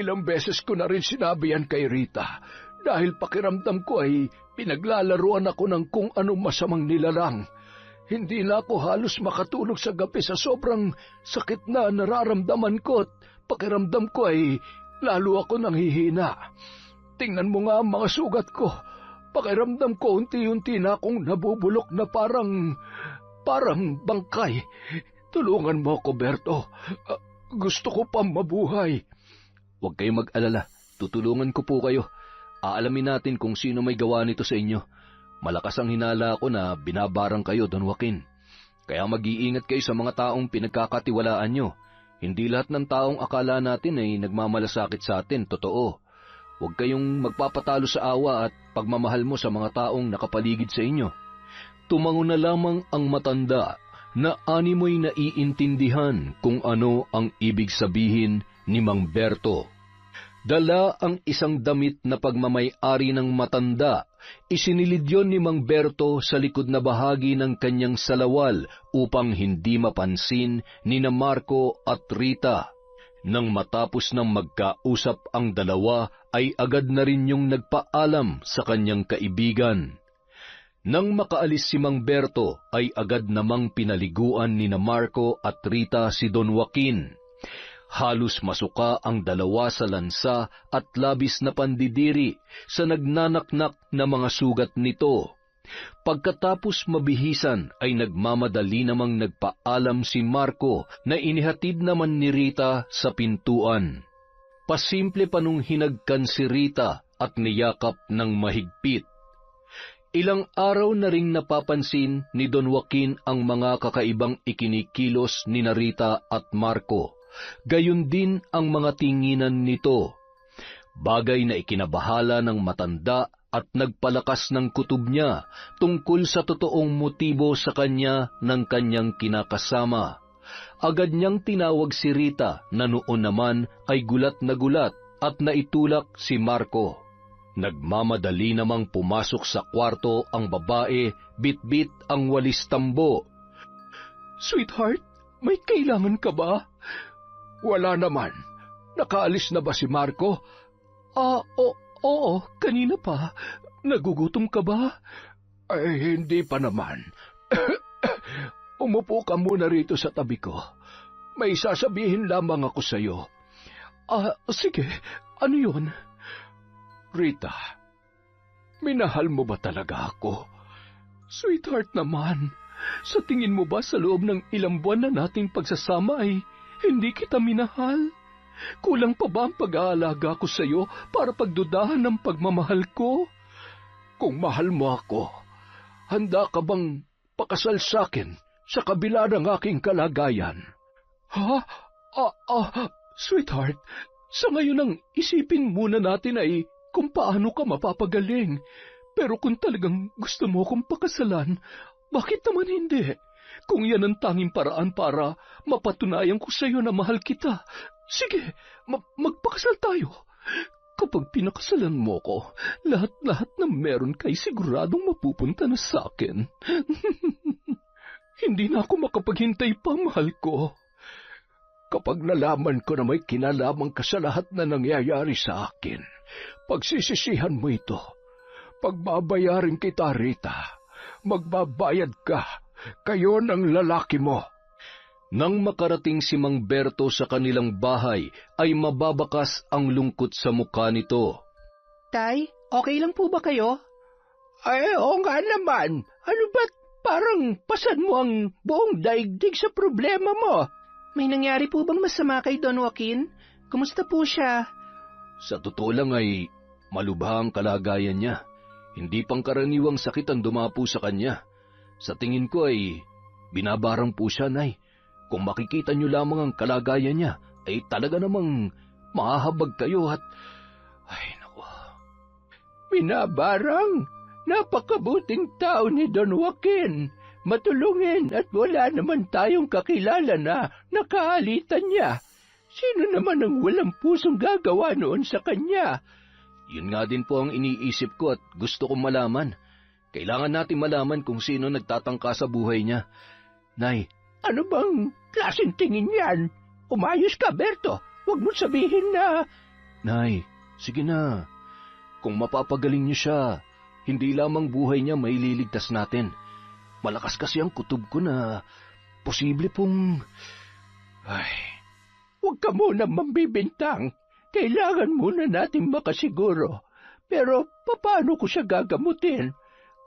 Ilang beses ko na rin sinabi yan kay Rita dahil pakiramdam ko ay pinaglalaruan ako ng kung anong masamang nilalang. Hindi na ako halos makatulog sa gabi sa sobrang sakit na nararamdaman ko at pakiramdam ko ay lalo ako nanghihina. Tingnan mo nga ang mga sugat ko. Pakiramdam ko unti-unti na akong nabubulok na parang bangkay. Tulungan mo ako, Berto. Gusto ko pang mabuhay. Huwag kayong mag-alala. Tutulungan ko po kayo. Aalamin natin kung sino may gawa nito sa inyo. Malakas ang hinala ko na binabarang kayo, Don Joaquin. Kaya mag-iingat kayo sa mga taong pinagkakatiwalaan nyo. Hindi lahat ng taong akala natin ay nagmamalasakit sa atin, totoo. Huwag kayong magpapatalo sa awa at pagmamahal mo sa mga taong nakapaligid sa inyo. Tumango na lamang ang matanda na animoy naiintindihan kung ano ang ibig sabihin ni Mang Berto. Dala ang isang damit na pagmamay-ari ng matanda. Isinilid yon ni Mang Berto sa likod na bahagi ng kanyang salawal upang hindi mapansin ni na Marco at Rita. Nang matapos ng magkausap ang dalawa ay agad na rin yung nagpaalam sa kanyang kaibigan. Nang makaalis si Mang Berto ay agad namang pinaliguan ni na Marco at Rita si Don Joaquin. Halos masuka ang dalawa sa lansa at labis na pandidiri sa nagnanaknak na mga sugat nito. Pagkatapos mabihisan ay nagmamadali namang nagpaalam si Marco na inihatid naman ni Rita sa pintuan. Pasimple pa nung hinagkan si Rita at niyakap ng mahigpit. Ilang araw na ring napapansin ni Don Joaquin ang mga kakaibang ikinikilos ni Rita at Marco. Gayon din ang mga tinginan nito. Bagay na ikinabahala ng matanda at nagpalakas ng kutob niya tungkol sa totoong motibo sa kanya ng kanyang kinakasama. Agad niyang tinawag si Rita na noon naman ay gulat na gulat at naitulak si Marco. Nagmamadali namang pumasok sa kwarto ang babae, bit-bit ang walis tambo. Sweetheart, may kailangan ka ba? Wala naman. Nakaalis na ba si Marco? Oo, kanina pa. Nagugutom ka ba? Ay, hindi pa naman. Umupo ka muna rito sa tabi ko. May sasabihin lamang ako sa'yo. Sige, ano yun? Rita, minahal mo ba talaga ako? Sweetheart naman, sa tingin mo ba sa loob ng ilang buwan na nating pagsasama ay hindi kita minahal? Kulang pa ba ang pag-aalaga ko sa iyo para pagdudahan ng pagmamahal ko? Kung mahal mo ako, handa ka bang pakasal sa akin sa kabila ng aking kalagayan? Ha? Sweetheart, sa ngayon ang isipin muna natin ay kung paano ka mapapagaling. Pero kung talagang gusto mo akong pakasalan, bakit naman hindi? Kung yan ang tanging paraan para mapatunayan ko sa iyo na mahal kita, sige, magpakasal tayo. Kapag pinakasalan mo ko, lahat-lahat na meron kay siguradong mapupunta na sa akin. Hindi na ako makapaghintay pa, mahal ko. Kapag nalaman ko na may kinalaman ka sa lahat na nangyayari sa akin, pagsisisihan mo ito. Pagbabayarin kita, Rita. Magbabayad ka. Kayo ng lalaki mo. Nang makarating si Mang Berto sa kanilang bahay, ay mababakas ang lungkot sa mukha nito. Tay, okay lang po ba kayo? Ay, oo nga naman. Ano ba't parang pasan mo ang buong daigdig sa problema mo? May nangyari po bang masama kay Don Joaquin? Kumusta po siya? Sa totoo lang ay malubha ang kalagayan niya. Hindi pangkaraniwang sakit ang dumapo sa kanya. Sa tingin ko ay binabarang po siya, Nay. Kung makikita niyo lamang ang kalagayan niya, ay talaga namang mahahabag kayo at... Ay, naku. Binabarang? Napakabuting tao ni Don Joaquin. Matulungin at wala naman tayong kakilala na nakaalitan niya. Sino naman ang walang pusong gagawa noon sa kanya? Yun nga din po ang iniisip ko at gusto kong malaman. Kailangan natin malaman kung sino nagtatangka sa buhay niya. Nay, ano bang klaseng tingin yan? Umayos ka, Berto. Huwag mo sabihin na... Nay, sige na. Kung mapapagaling niyo siya, hindi lamang buhay niya may liligtas natin. Malakas kasi ang kutob ko na posible pong... Ay, huwag ka muna mambibintang. Kailangan muna natin makasiguro. Pero paano ko siya gagamutin?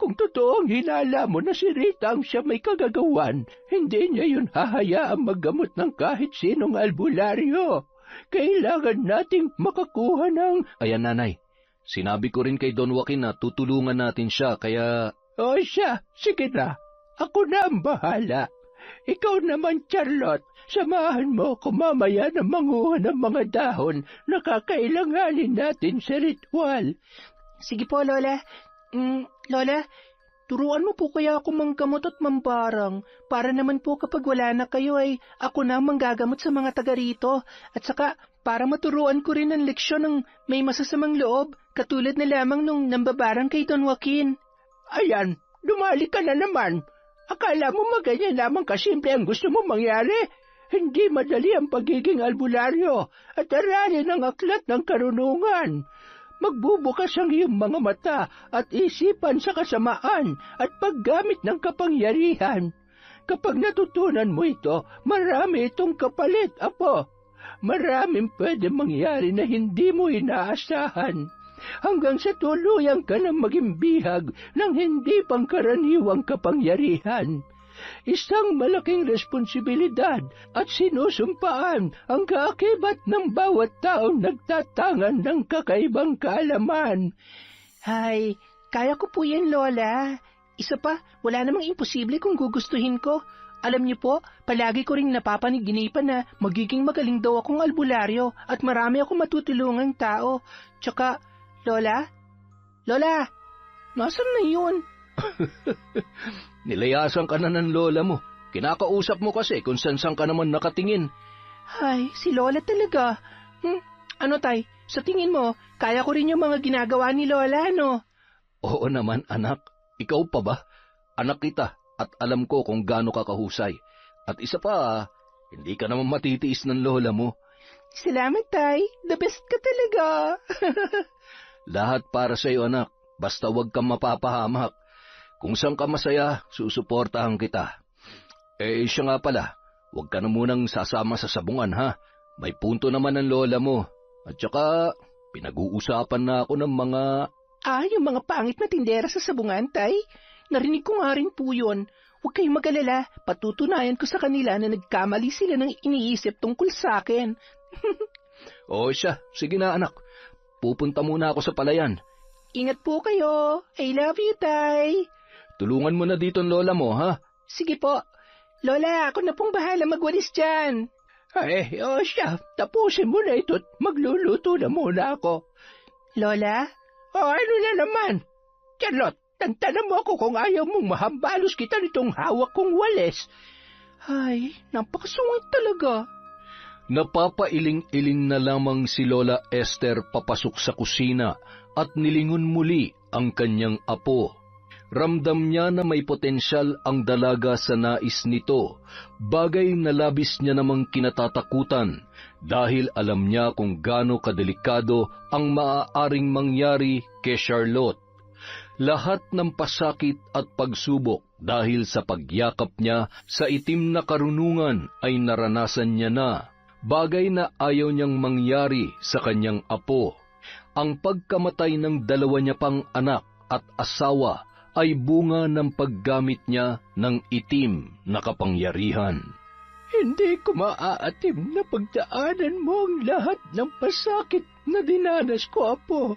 Kung totoo ang hinala mo na si Rita ang siya may kagagawan, hindi niya yun hahayaang maggamot ng kahit sinong albularyo. Kailangan nating makakuha ng... Ayan, Nanay. Sinabi ko rin kay Don Joaquin na tutulungan natin siya, kaya... O siya, sige na. Ako na ang bahala. Ikaw naman, Charlotte, samahan mo ko mamaya na manguha ng mga dahon na kakailanganin natin sa ritual. Sige po, Lola. Lola, turuan mo po kaya ako manggamot at mambarang para naman po kapag wala na kayo ay ako na manggagamot sa mga taga rito at saka para maturuan ko rin ang leksyon ng may masasamang loob katulad na lamang nung nambabarang kay Don Joaquin. Ayan, dumali ka na naman. Akala mo maganyan lamang kasimple ang gusto mo mangyari? Hindi madali ang pagiging albularyo at aralin ang aklat ng karunungan. Magbubukas ang iyong mga mata at isipan sa kasamaan at paggamit ng kapangyarihan. Kapag natutunan mo ito, marami itong kapalit, Apo. Maraming pwede mangyari na hindi mo inaasahan. Hanggang sa tuluyang ka na maging bihag ng hindi pangkaraniwang kapangyarihan. Isang malaking responsibilidad at sinusumpaan ang kaakibat ng bawat taong nagtatangan ng kakaibang kaalaman. Ay, kaya ko po yan, Lola. Isa pa, wala namang imposible kung gugustuhin ko. Alam niyo po, palagi ko ring napapaniginipan na magiging magaling daw akong albularyo at marami akong matutulungang tao. Tsaka, Lola? Lola, nasan na yun? Nilayasan ka na ng lola mo. Kinakausap mo kasi kung saan ka naman nakatingin. Ay, si Lola talaga. Ano tay, sa tingin mo, kaya ko rin yung mga ginagawa ni Lola, no? Oo naman, anak. Ikaw pa ba? Anak kita at alam ko kung gaano ka kahusay. At isa pa, hindi ka naman matitiis ng lola mo. Salamat, tay. The best ka talaga. Lahat para sa iyo, anak. Basta huwag kang mapapahamak. Kung saan ka masaya, susuportahan kita. Siya nga pala, huwag ka na munang sasama sa sabungan, ha? May punto naman ang lola mo. At saka, Pinag-uusapan na ako ng mga... Yung mga pangit na tindera sa sabungan, Tay. Narinig ko nga rin po yun. Huwag kayong mag-alala, patutunayan ko sa kanila na nagkamali sila ng iniisip tungkol sa akin. O siya, sige na anak. Pupunta muna ako sa palayan. Ingat po kayo. I love you, Tay. Tulungan mo na dito ang lola mo, ha? Sige po. Lola, ako na pong bahala magwalis dyan. Siya, tapusin mo na ito at magluluto na muna ako. Lola? Ano na naman? Charlotte, tantanan mo ako kung ayaw mong mahambalos kita nitong hawak kong walis. Ay, napakasungit talaga. Napapailing-iling na lamang si Lola Esther papasok sa kusina at nilingon muli ang kanyang apo. Ramdam niya na may potensyal ang dalaga sa nais nito, bagay na labis niya namang kinatatakutan dahil alam niya kung gaano kadelikado ang maaaring mangyari kay Charlotte. Lahat ng pasakit at pagsubok dahil sa pagyakap niya sa itim na karunungan ay naranasan niya na, bagay na ayaw niyang mangyari sa kanyang apo. Ang pagkamatay ng dalawa niya pang anak at asawa ay bunga ng paggamit niya ng itim na kapangyarihan. Hindi ko maaatim na pagdaanan mo ang lahat ng pasakit na dinanas ko, Apo,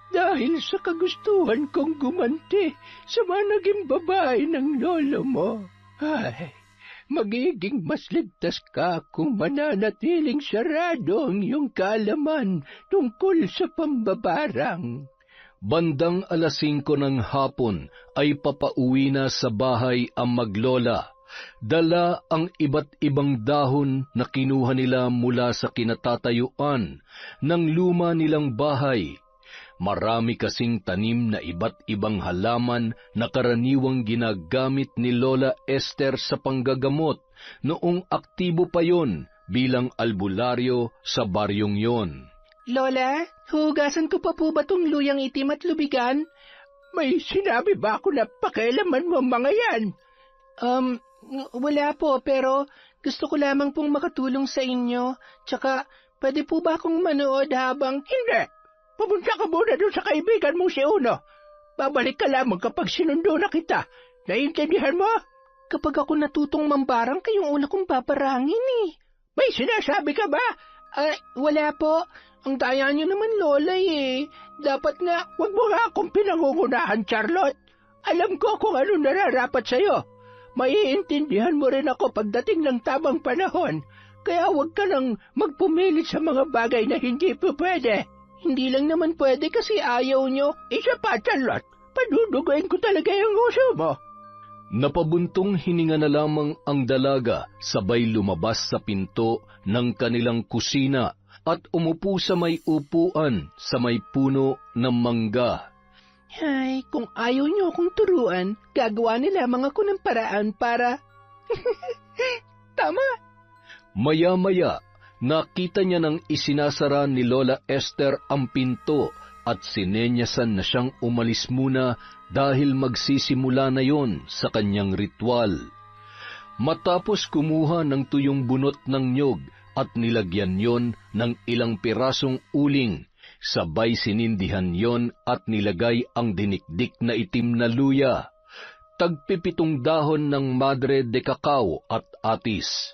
dahil sa kagustuhan kong gumanti sa mga naging babae ng lolo mo. Ay, magiging mas ligtas ka kung mananatiling sarado ang iyong kaalaman tungkol sa pambabarang. Bandang 5:00 ng hapon ay papauwi na sa bahay ang maglola. Dala ang iba't ibang dahon na kinuha nila mula sa kinatatayuan ng luma nilang bahay. Marami kasing tanim na iba't ibang halaman na karaniwang ginagamit ni Lola Esther sa panggagamot noong aktibo pa yon bilang albularyo sa baryong yon. Lola, hugasan ko pa po ba tong luyang itim at lubigan? May sinabi ba ako na pakialaman mo ang mga yan? Wala po, pero gusto ko lamang pong makatulong sa inyo. Tsaka, pwede po ba akong manood habang... Hindi! Pumunta ka muna doon sa kaibigan mong si Uno. Babalik ka lamang kapag sinundo na kita. Naiintindihan mo? Kapag ako natutong mambarang, kayong una kong paparangin eh. May sinasabi ka ba? Wala po. Ang daya niyo naman, Lola eh. Dapat nga, wag mo nga akong pinangungunahan, Charlotte. Alam ko kung ano nararapat sa'yo. Maiintindihan mo rin ako pagdating ng tamang panahon. Kaya wag ka nang magpumilit sa mga bagay na hindi po pwede. Hindi lang naman pwede kasi ayaw niyo. Isa pa, Charlotte. Paduduguin ko talaga yung uso mo. Napabuntong hininga na lamang ang dalaga sabay lumabas sa pinto ng kanilang kusina at umupo sa may upuan sa may puno ng mangga. Ay, kung ayaw niyo akong turuan, gagawa na lamang ako ng paraan para... Tama! Maya-maya, nakita niya nang isinasara ni Lola Esther ang pinto at sinenyasan na siyang umalis muna dahil magsisimula na yon sa kanyang ritual. Matapos kumuha ng tuyong bunot ng nyog at nilagyan yon ng ilang pirasong uling, sabay sinindihan yon at nilagay ang dinikdik na itim na luya, tagpipitong dahon ng madre de cacao at atis.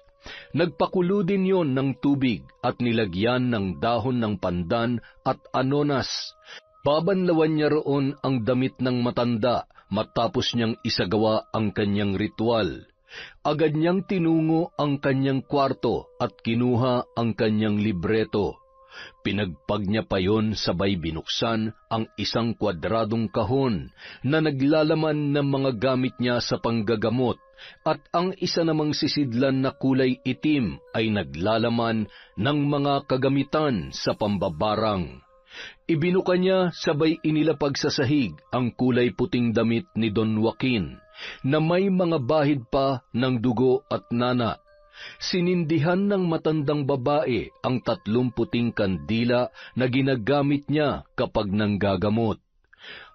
Nagpakulo din yon ng tubig at nilagyan ng dahon ng pandan at anonas. Babanlawan niya roon ang damit ng matanda matapos niyang isagawa ang kanyang ritual. Agad niyang tinungo ang kanyang kwarto at kinuha ang kanyang libreto. Pinagpag niya pa yon sabay binuksan ang isang kwadradong kahon na naglalaman ng mga gamit niya sa panggagamot at ang isa namang sisidlan na kulay itim ay naglalaman ng mga kagamitan sa pambabarang. Ibinuka niya sabay inilapag sa sahig ang kulay puting damit ni Don Joaquin na may mga bahid pa ng dugo at nana. Sinindihan ng matandang babae ang 3 puting kandila na ginagamit niya kapag nanggagamot.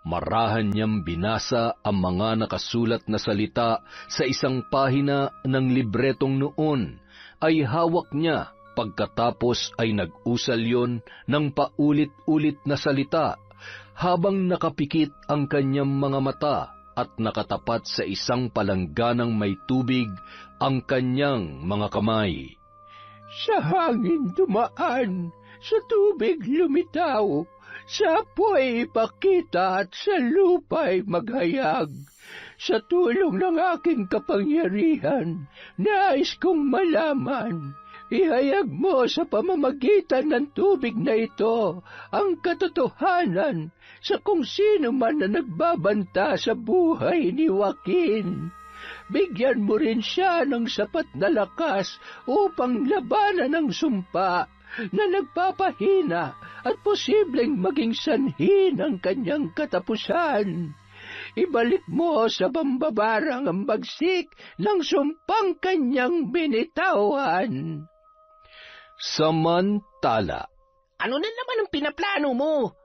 Marahan niyang binasa ang mga nakasulat na salita sa isang pahina ng libretong noon, ay hawak niya Pagkatapos ay nag-usal yon ng paulit-ulit na salita habang nakapikit ang kanyang mga mata at nakatapat sa isang palangganang may tubig ang kanyang mga kamay. Sa hangin dumaan, sa tubig lumitaw, sa apoy ipakita at sa lupa'y maghayag. Sa tulong ng aking kapangyarihan, nais kong malaman, ihayag mo sa pamamagitan ng tubig na ito ang katotohanan sa kung sino man na nagbabanta sa buhay ni Joaquin. Bigyan mo rin siya ng sapat na lakas upang labanan ang sumpa na nagpapahina at posibleng maging sanhi ng kanyang katapusan. Ibalik mo sa pambabarang ang bagsik ng sumpang kanyang binitawan. Samantala, Ano na naman ang pinaplano mo?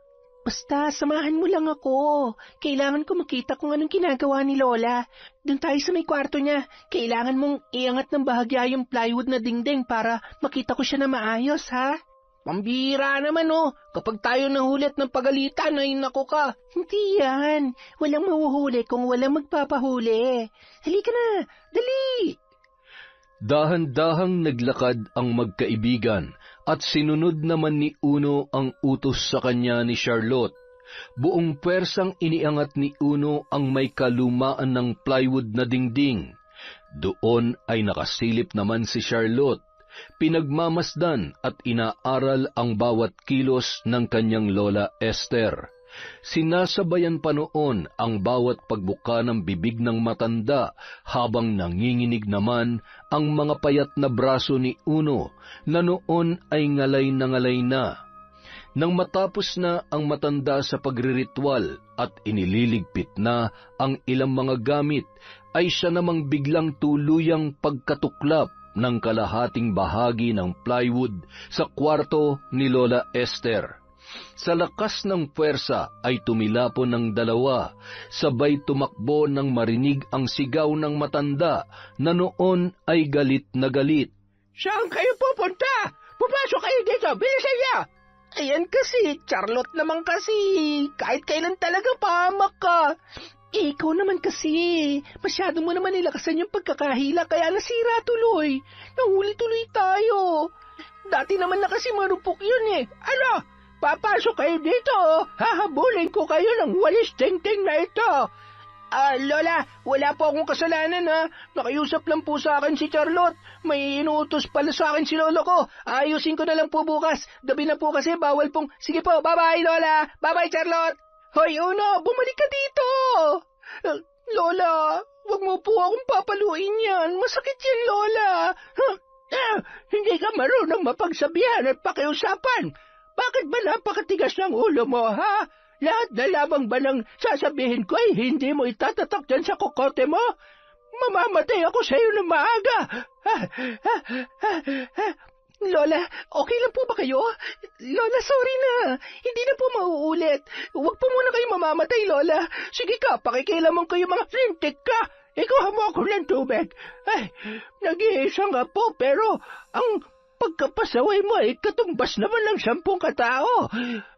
Basta, samahan mo lang ako. Kailangan ko makita kung anong ginagawa ni Lola. Doon tayo sa may kwarto niya. Kailangan mong iangat ng bahagya yung plywood na dingding para makita ko siya na maayos, ha? Pambira naman kapag tayo nahulit ng pagalitan ay nako ka. Hindi yan. Walang mahuhuli kung walang magpapahuli. Halika na, dali! dahan-dahang naglakad ang magkaibigan at sinunod naman ni Uno ang utos sa kanya ni Charlotte. Buong pwersang iniangat ni Uno ang may kalumaan ng plywood na dingding. Doon ay nakasilip naman si Charlotte. Pinagmamasdan at inaaral ang bawat kilos ng kanyang lola Esther. Sinasabayan pa noon ang bawat pagbuka ng bibig ng matanda habang nanginginig naman ang mga payat na braso ni Uno na noon ay ngalay na. Nang matapos na ang matanda sa pagriritual at inililigpit na ang ilang mga gamit, ay siya namang biglang tuluyang pagkatuklap ng kalahating bahagi ng plywood sa kwarto ni Lola Esther. Sa lakas ng puwersa ay tumilapon ng dalawa, sabay tumakbo nang marinig ang sigaw ng matanda na noon ay galit na galit. Saan kayo pupunta? Pumasok kayo dito, bilisan niyo! Ayan kasi, Charlotte naman kasi. Kahit kailan talaga pahamak ka. Ikaw naman kasi, masyado mo naman nilakasan yung pagkakahila kaya nasira tuloy. Nahuli tuloy tayo. Dati naman na kasi marupok yun eh. Ano? Papasok kayo dito, hahabulin ko kayo ng walis tingting na ito. Lola, wala po akong kasalanan ha. Nakiusap lang po sa akin si Charlotte. May inuutos pala sa akin si lolo ko. Ayusin ko na lang po bukas. Gabi na po kasi bawal pong... Sige po, bye-bye Lola. Bye-bye Charlotte. Hoy Uno, bumalik ka dito. Lola, wag mo po akong papaluin yan. Masakit yan Lola. Hindi ka marunong mapagsabihan at pakiusapan. Bakit ba napakatigas ng ulo mo, ha? Lahat na lamang ba ng sasabihin ko ay hindi mo itatatak dyan sa kokote mo? Mamamatay ako sa iyo ng maaga. Lola, okay lang po ba kayo? Lola, sorry na. Hindi na po mauulit. Huwag po muna kayo mamamatay, Lola. Sige ka, pakikilamon kayo mga flintik ka. Ikuha mo ako ng tubig. Ay, nag-iisa nga po, pero ang pagkapasaway mo ay katumbas naman ng 10 katao.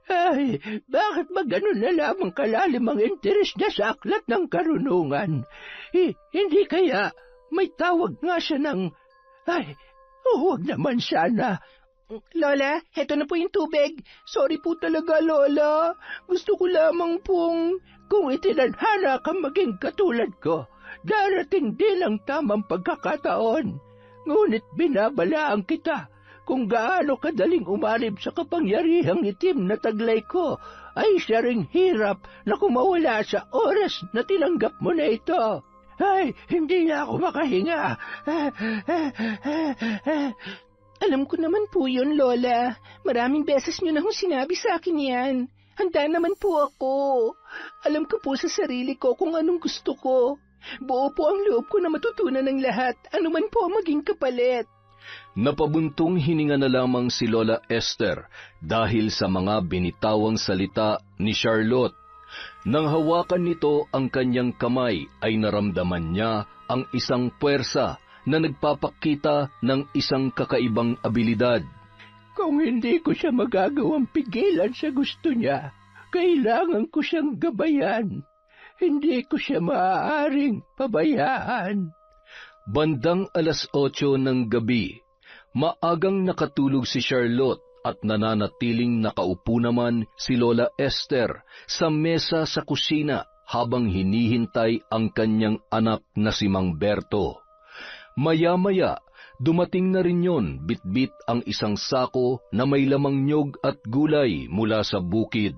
Ay, bakit ba ganun na lamang kalalim ang interes niya sa aklat ng karunungan? Hindi kaya may tawag nga siya ng... Ay, huwag naman sana. Lola, heto na po yung tubig. Sorry po talaga, Lola. Gusto ko lamang pong... Kung itinadhana kang maging katulad ko, darating din ang tamang pagkakataon. Ngunit binabalaan kita. Kung gaano kadaling umalib sa kapangyarihang itim na taglay ko, ay siya ring hirap na kumawala sa oras na tinanggap mo na ito. Ay, hindi na ako makahinga. Alam ko naman po yun, Lola. Maraming beses niyo na hong sinabi sa akin yan. Handa naman po ako. Alam ko po sa sarili ko kung anong gusto ko. Buo po ang loob ko na matutunan ng lahat, anuman po ang maging kapalit. Napabuntong hininga na lamang si Lola Esther dahil sa mga binitawang salita ni Charlotte. Nang hawakan nito ang kanyang kamay ay naramdaman niya ang isang puwersa na nagpapakita ng isang kakaibang abilidad. Kung hindi ko siya magagawang pigilan sa gusto niya, kailangan ko siyang gabayan. Hindi ko siya maaaring pabayaan. Bandang 8:00 ng gabi, maagang nakatulog si Charlotte at nananatiling nakaupo naman si Lola Esther sa mesa sa kusina habang hinihintay ang kanyang anak na si Mang Berto. Maya-maya, dumating na rin yon, bitbit ang isang sako na may lamang nyog at gulay mula sa bukid.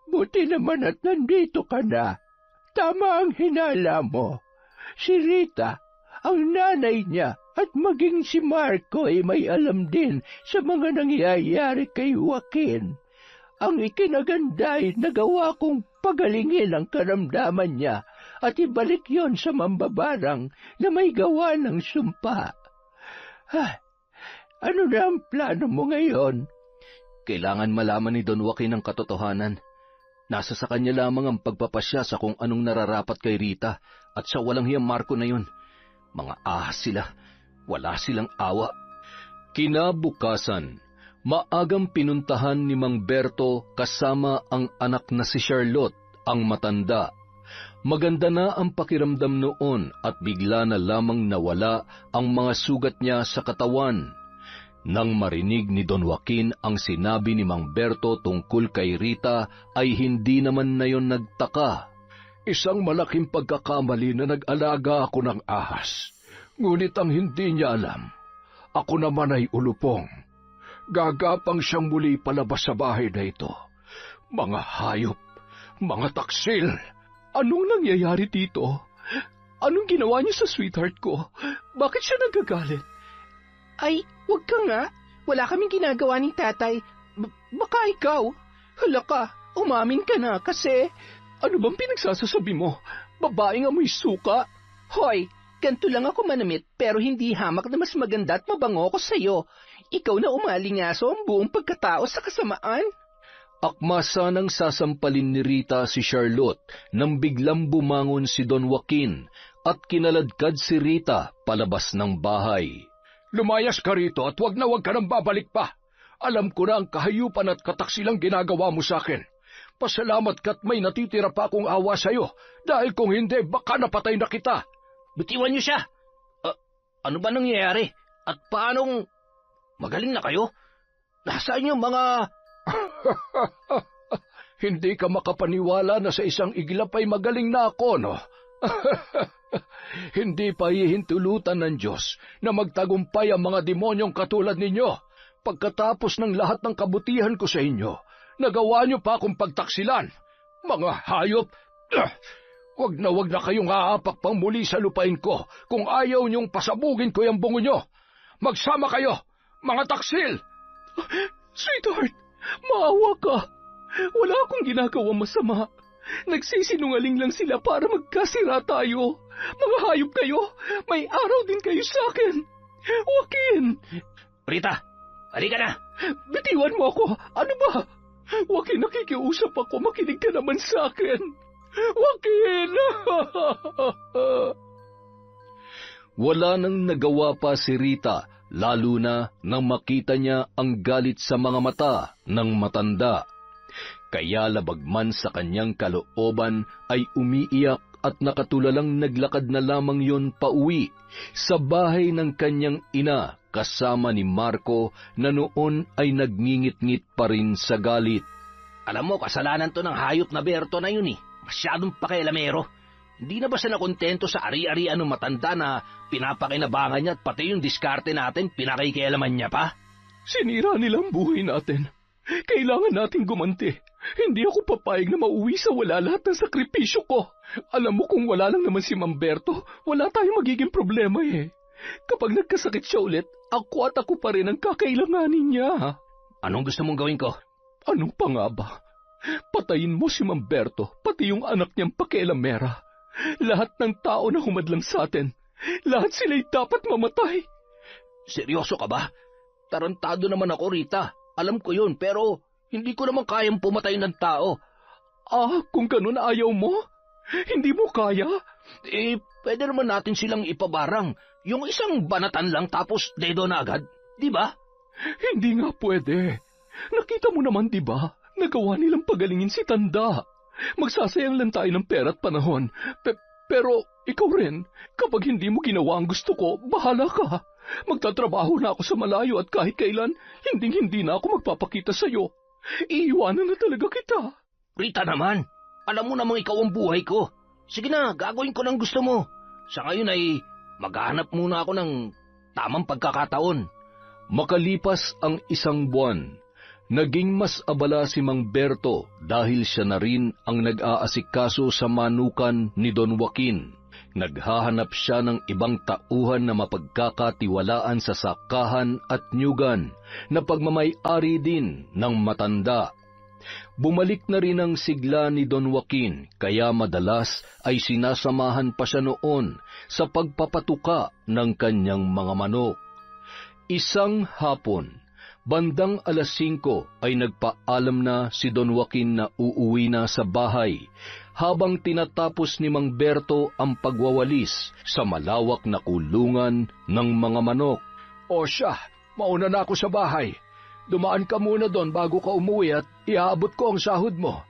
Buti naman at nandito ka na. Tama ang hinala mo. Si Rita, ang nanay niya, at maging si Marco ay may alam din sa mga nangyayari kay Joaquin. Ang ikinaganda ay nagawa kong pagalingin ang karamdaman niya at ibalik yon sa mambabarang na may gawa ng sumpa. Ano na ang plano mo ngayon? Kailangan malaman ni Don Joaquin ang katotohanan. Nasa sa kanya lamang ang pagpapasya sa kung anong nararapat kay Rita at sa walang hiyang Marco na yun. Mga ahas sila. Wala silang awa. Kinabukasan, maagang pinuntahan ni Mang Berto kasama ang anak na si Charlotte, ang matanda. Maganda na ang pakiramdam noon at bigla na lamang nawala ang mga sugat niya sa katawan. Nang marinig ni Don Joaquin ang sinabi ni Mang Berto tungkol kay Rita, ay hindi naman na yon nagtaka. Isang malaking pagkakamali na nag-alaga ako ng ahas. Ngunit ang hindi niya alam, ako naman ay ulupong. Gagapang siyang muli palabas sa bahay na ito. Mga hayop, mga taksil. Anong nangyayari dito? Anong ginawa niya sa sweetheart ko? Bakit siya nagagalit? Ay, wag ka nga. Wala kaming ginagawa ni tatay. Baka ikaw. Hala ka, umamin ka na kasi... Ano bang pinagsasasabi mo? Babaeng amoy suka? Hoy, ganito lang ako manamit pero hindi hamak na mas maganda at mabango ko sa'yo. Ikaw na umalingaso ang buong pagkatao sa kasamaan. Akma sanang sasampalin ni Rita si Charlotte nang biglang bumangon si Don Joaquin at kinaladkad si Rita palabas ng bahay. Lumayas ka rito at wag ka nang babalik pa. Alam ko na ang kahayupan at kataksilang ginagawa mo sa akin. Pasalamat ka't may natitira pa akong awa sa'yo dahil kung hindi baka napatay na kita. Bitiwan niyo siya. Ano ba nangyayari? At paanong magaling na kayo? Nasaan yung mga... Hindi ka makapaniwala na sa isang iglap ay magaling na ako, no? Hindi pa hihintulutan ng Diyos na magtagumpay ang mga demonyong katulad ninyo. Pagkatapos ng lahat ng kabutihan ko sa inyo, nagawa niyo pa akong pagtaksilan. Mga hayop! Wag na kayong aapak pang muli sa lupain ko kung ayaw niyong pasabugin ko yung bungo niyo. Magsama kayo, mga taksil! Sweetheart, maawa ka. Wala akong ginagawang masama. Nagsisinungaling lang sila para magkasira tayo. Mga hayop kayo, may araw din kayo sa akin. Joaquin! Rita, halika na! Bitiwan mo ako. Ano ba? Joaquin, nakikiusap ako. Makinig ka naman sa akin. Joaquin! Wala nang nagawa pa si Rita, lalo na nang makita niya ang galit sa mga mata ng matanda. Kaya labagman sa kanyang kalooban ay umiiyak at nakatulalang naglakad na lamang yon pauwi sa bahay ng kanyang ina kasama ni Marco na noon ay nagngingit-ngit pa rin sa galit. Alam mo, kasalanan to ng hayop na Berto na yun eh. Masyadong pakialamero. Hindi na ba siya nakontento sa ari-arian ng matanda na pinapakinabangan niya at pati yung diskarte natin pinakikialaman niya pa? Sinira nilang buhay natin. Kailangan nating gumanti. Hindi ako papayag na mauwi sa wala lahat ng sakripisyo ko. Alam mo kung wala lang naman si Mamberto, wala tayong magiging problema eh. Kapag nagkasakit siya ulit, ako pa rin ang kakailanganin niya. Anong gusto mong gawin ko? Anong pa nga ba? Patayin mo si Mamberto, pati yung anak niyang pakialamera. Lahat ng tao na humadlang sa atin, lahat sila'y dapat mamatay. Seryoso ka ba? Tarantado naman ako, Rita. Alam ko yun, pero hindi ko naman kayang pumatay ng tao. Kung ganun ayaw mo? Hindi mo kaya? pwede naman natin silang ipabarang. Yung isang banatan lang tapos dedo na agad, di ba? Hindi nga pwede. Nakita mo naman, di ba? Nagawa nilang pagalingin si Tanda. Magsasayang lang tayo ng pera at panahon. Pero ikaw rin, kapag hindi mo ginawa ang gusto ko, bahala ka. Magtatrabaho na ako sa malayo at kahit kailan, hindi na ako magpapakita sa'yo. Iiwanan na talaga kita. Rita naman, alam mo namang ikaw ang buhay ko. Sige na, gagawin ko ng gusto mo. Sa ngayon ay maghahanap muna ako ng tamang pagkakataon. Makalipas ang 1 buwan, naging mas abala si Mang Berto dahil siya na rin ang nag-aasikaso sa manukan ni Don Joaquin. Naghahanap siya ng ibang tauhan na mapagkakatiwalaan sa sakahan at nyugan na pagmamay-ari din ng matanda. Bumalik na rin ang sigla ni Don Joaquin, kaya madalas ay sinasamahan pa siya noon sa pagpapatuka ng kanyang mga manok. Isang hapon, bandang 5:00 ay nagpaalam na si Don Joaquin na uuwi na sa bahay, habang tinatapos ni Mang Berto ang pagwawalis sa malawak na kulungan ng mga manok. O siya, mauna na ako sa bahay. Dumaan ka muna doon bago ka umuwi at iaabot ko ang sahod mo.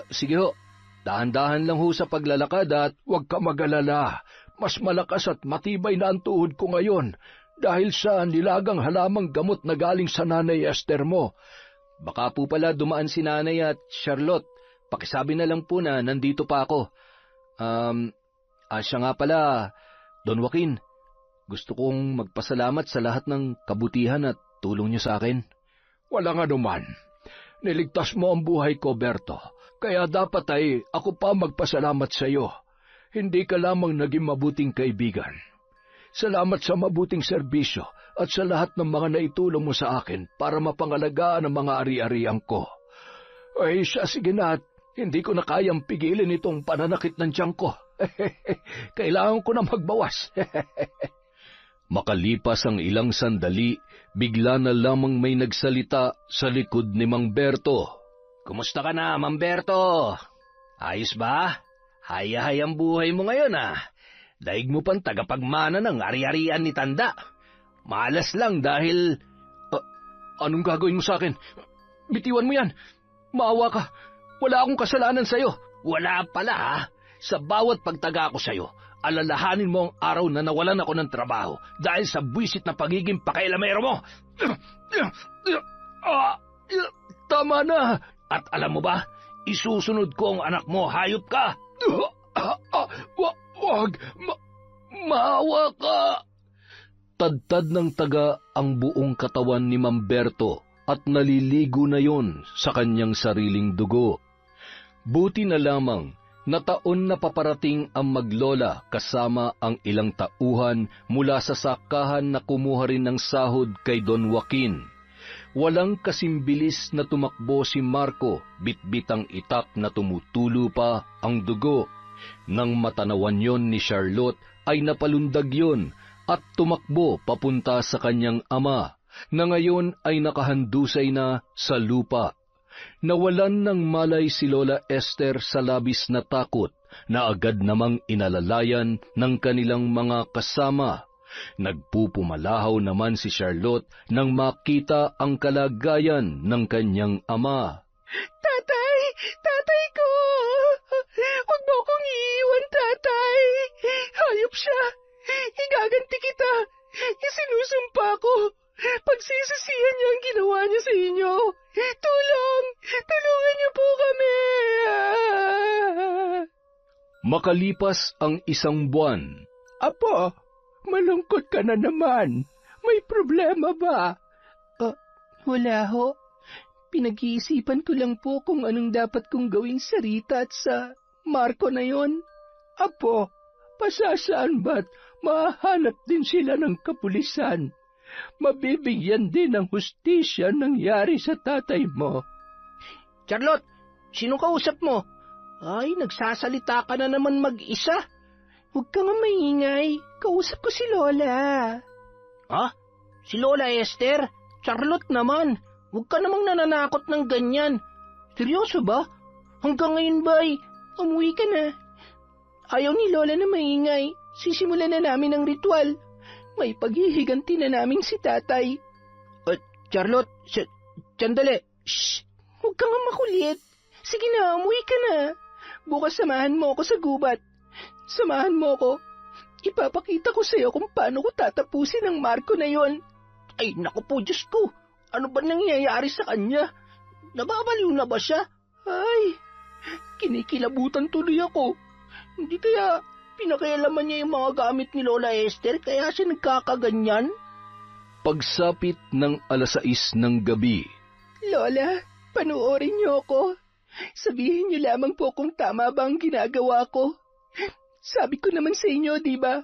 Sige ho. Dahan-dahan lang ho sa paglalakad at huwag ka mag-alala. Mas malakas at matibay na ang tuhod ko ngayon dahil sa nilagang halamang gamot na galing sa Nanay Esther mo. Baka po pala dumaan si Nanay at Charlotte. Pakisabi na lang po na nandito pa ako. Siya nga pala, Don Joaquin, gusto kong magpasalamat sa lahat ng kabutihan at tulong niyo sa akin. Walang anuman. Niligtas mo ang buhay ko, Berto. Kaya dapat ay ako pa magpasalamat sa iyo. Hindi ka lamang naging mabuting kaibigan. Salamat sa mabuting serbisyo at sa lahat ng mga naitulong mo sa akin para mapangalagaan ang mga ari-arian ko. Ay siya, sige na at hindi ko na kayang pigilin itong pananakit ng tiyan ko. Kailangan ko na magbawas. Makalipas ang ilang sandali, bigla na lamang may nagsalita sa likod ni Mang Berto. Kumusta ka na, Mang Berto? Ayos ba? Haya-hay ang buhay mo ngayon Daig mo pang tagapagmana ng ari-arian ni Tanda. Malas lang dahil... Anong gagawin mo sa akin? Bitiwan mo yan. Maawa ka. Wala akong kasalanan sa'yo. Wala pala Sa bawat pagtaga ko sa'yo, alalahanin mo ang araw na nawalan ako ng trabaho dahil sa buwisit na pagiging pakailamero mo. Tama na. At alam mo ba, isusunod ko ang anak mo, hayop ka. Wag, maawa ka. Tadtad ng taga ang buong katawan ni Mamberto at naliligo na yon sa kanyang sariling dugo. Buti na lamang na taon na paparating ang maglola kasama ang ilang tauhan mula sa sakahan na kumuha rin ng sahod kay Don Joaquin. Walang kasimbilis na tumakbo si Marco, bitbitang itak na tumutulo pa ang dugo. Nang matanawan yon ni Charlotte ay napalundag yon at tumakbo papunta sa kanyang ama na ngayon ay nakahandusay na sa lupa. Nawalan ng malay si Lola Esther sa labis na takot na agad namang inalalayan ng kanilang mga kasama. Nagpupumalahaw naman si Charlotte nang makita ang kalagayan ng kanyang ama. Tatay! Tatay ko! Huwag mo akong iiwan, tatay! Hayop siya! Igaganti kita! Isinusumpa ko! Pagsisisihan niya ang ginawa niya sa inyo! Tulong! Tulungan niyo po kami! Makalipas ang 1 buwan. Apo, malungkot ka na naman. May problema ba? Wala ho. Pinag-iisipan ko lang po kung anong dapat kong gawin sa Rita at sa Marco na yon. Apo, pasasaan ba't mahanap din sila ng kapulisan? Mabibigyan din ng hustisya nangyari sa tatay mo. Charlotte, sino kausap mo? Ay, nagsasalita ka na naman mag-isa. Huwag ka nga maingay. Kausap ko si Lola. Ha? Si Lola Esther? Charlotte naman. Huwag ka namang nananakot ng ganyan. Seryoso ba? Hanggang ngayon ba ay umuwi ka na? Ayaw ni Lola na maingay. Sisimulan na namin ang ritual. May paghihiganti na naming si tatay. Charlotte, sandali. Shh! Huwag kang makulit. Sige na, umuwi ka na. Bukas samahan mo ako sa gubat. Samahan mo ako. Ipapakita ko sa'yo kung paano ko tatapusin ang Marco na yon. Ay, naku po, Diyos ko. Ano ba nangyayari sa kanya? Nababaliw na ba siya? Ay, kinikilabutan tuloy ako. Hindi kaya pinakailaman niya yung mga gamit ni Lola Esther kaya siya nagkakaganyan? Pagsapit ng 6:00 ng gabi. Lola, panuorin niyo ako. Sabihin niyo lamang po kung tama ba ang ginagawa ko. Sabi ko naman sa inyo, di ba?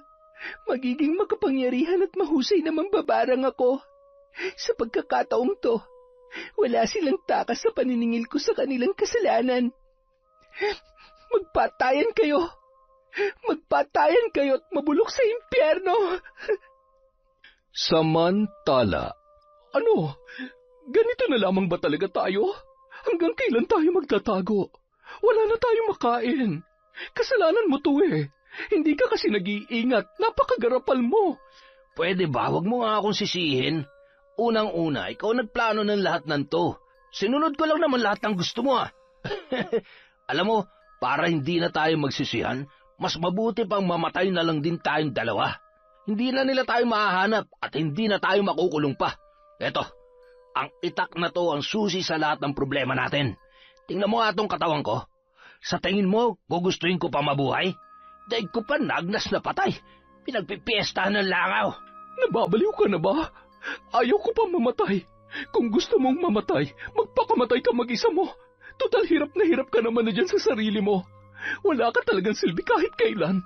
Magiging makapangyarihan at mahusay na mambabarang ako. Sa pagkakataong to, wala silang takas sa paniningil ko sa kanilang kasalanan. Magpatayan kayo! Magpatayan kayo at mabulok sa impyerno! Samantala, Ano? Ganito na lamang ba talaga tayo? Hanggang kailan tayo magtatago? Wala na tayong makain. Kasalanan mo to eh. Hindi ka kasi nag-iingat. Napakagarapal mo. Pwede ba? Huwag mo nga akong sisihin. Unang-una, ikaw nagplano ng lahat ng to. Sinunod ko lang naman lahat ng gusto mo Alam mo, para hindi na tayo magsisihan, mas mabuti pang mamatay na lang din tayong dalawa. Hindi na nila tayo mahahanap at hindi na tayo makukulong pa. Eto, ang itak na to ang susi sa lahat ng problema natin. Tingnan mo nga itong katawan ko. Sa tingin mo, gugustuhin ko pa mabuhay? Daig ko pa nagnas na patay. Pinagpipiestahan ng langaw. Nababaliw ka na ba? Ayaw ko pa mamatay. Kung gusto mong mamatay, magpakamatay ka mag-isa mo. Total hirap na hirap ka naman na dyan sa sarili mo. Wala ka talagang silbi kahit kailan.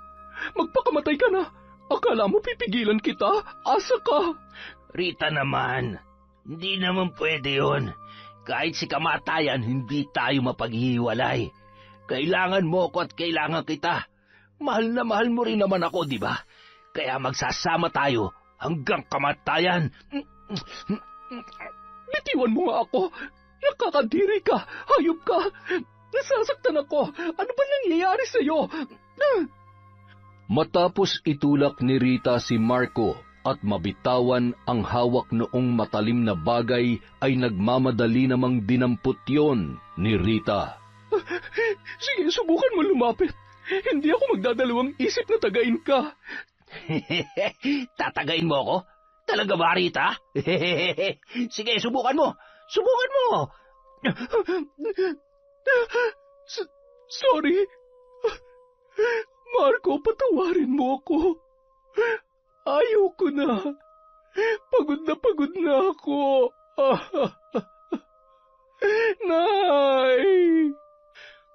Magpakamatay ka na. Akala mo pipigilan kita? Asa ka? Rita naman, hindi naman pwede yun. Kahit si kamatayan, hindi tayo mapaghihiwalay. Kailangan mo ako at kailangan kita. Mahal na mahal mo rin naman ako, di ba? Kaya magsasama tayo hanggang kamatayan. Bitiwan mo nga ako. Nakakadiri ka. Hayop ka. Nasasaktan ako. Ano ba nangyayari sa'yo? matapos itulak ni Rita si Marco at mabitawan ang hawak noong matalim na bagay ay nagmamadali namang dinampot yon ni Rita. Sige, subukan mo lumapit. Hindi ako magdadalawang isip na tagain ka. Tatagain mo ako? Talaga ba, Rita? Sige, subukan mo. Subukan mo. Sorry. Marco, patawarin mo ako. Ayoko na. Pagod na ako. Nay!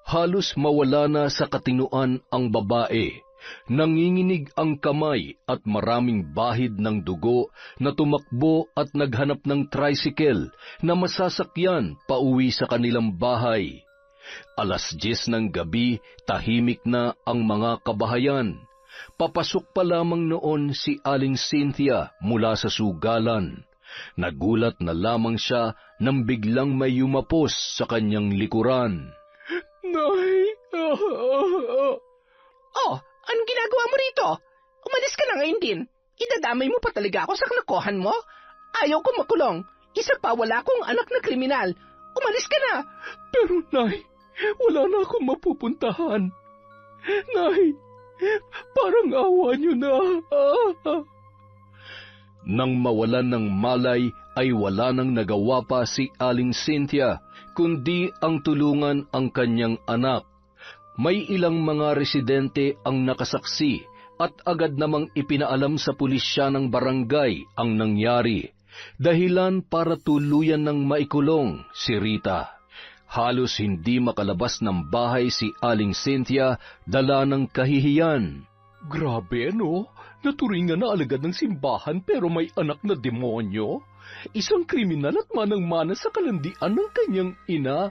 Halos mawala na sa katinuan ang babae. Nanginginig ang kamay at maraming bahid ng dugo na tumakbo at naghanap ng tricycle na masasakyan pauwi sa kanilang bahay. 10:00 ng gabi, tahimik na ang mga kabahayan. Papasok pa lamang noon si Aling Cynthia mula sa sugalan. Nagulat na lamang siya nang biglang may yumapos sa kanyang likuran. Nay! Oh, anong ginagawa mo rito? Umalis ka na ngayon din. Idadamay mo pa talaga ako sa kalokohan mo? Ayaw ko makulong. Isa pa, wala akong anak na kriminal. Umalis ka na! Pero, Nay, wala na akong mapupuntahan. Nay, parang awa niyo na. Nang mawalan ng malay ay wala nang nagawa pa si Aling Cynthia, kundi ang tulungan ang kanyang anak. May ilang mga residente ang nakasaksi at agad namang ipinaalam sa pulisya ng barangay ang nangyari, dahilan para tuluyan ng maikulong si Rita. Halos hindi makalabas ng bahay si Aling Cynthia dala ng kahihiyan. Grabe, no? Naturingan na alagad ng simbahan pero may anak na demonyo? Isang kriminal at manang-mana sa kalandian ng kanyang ina?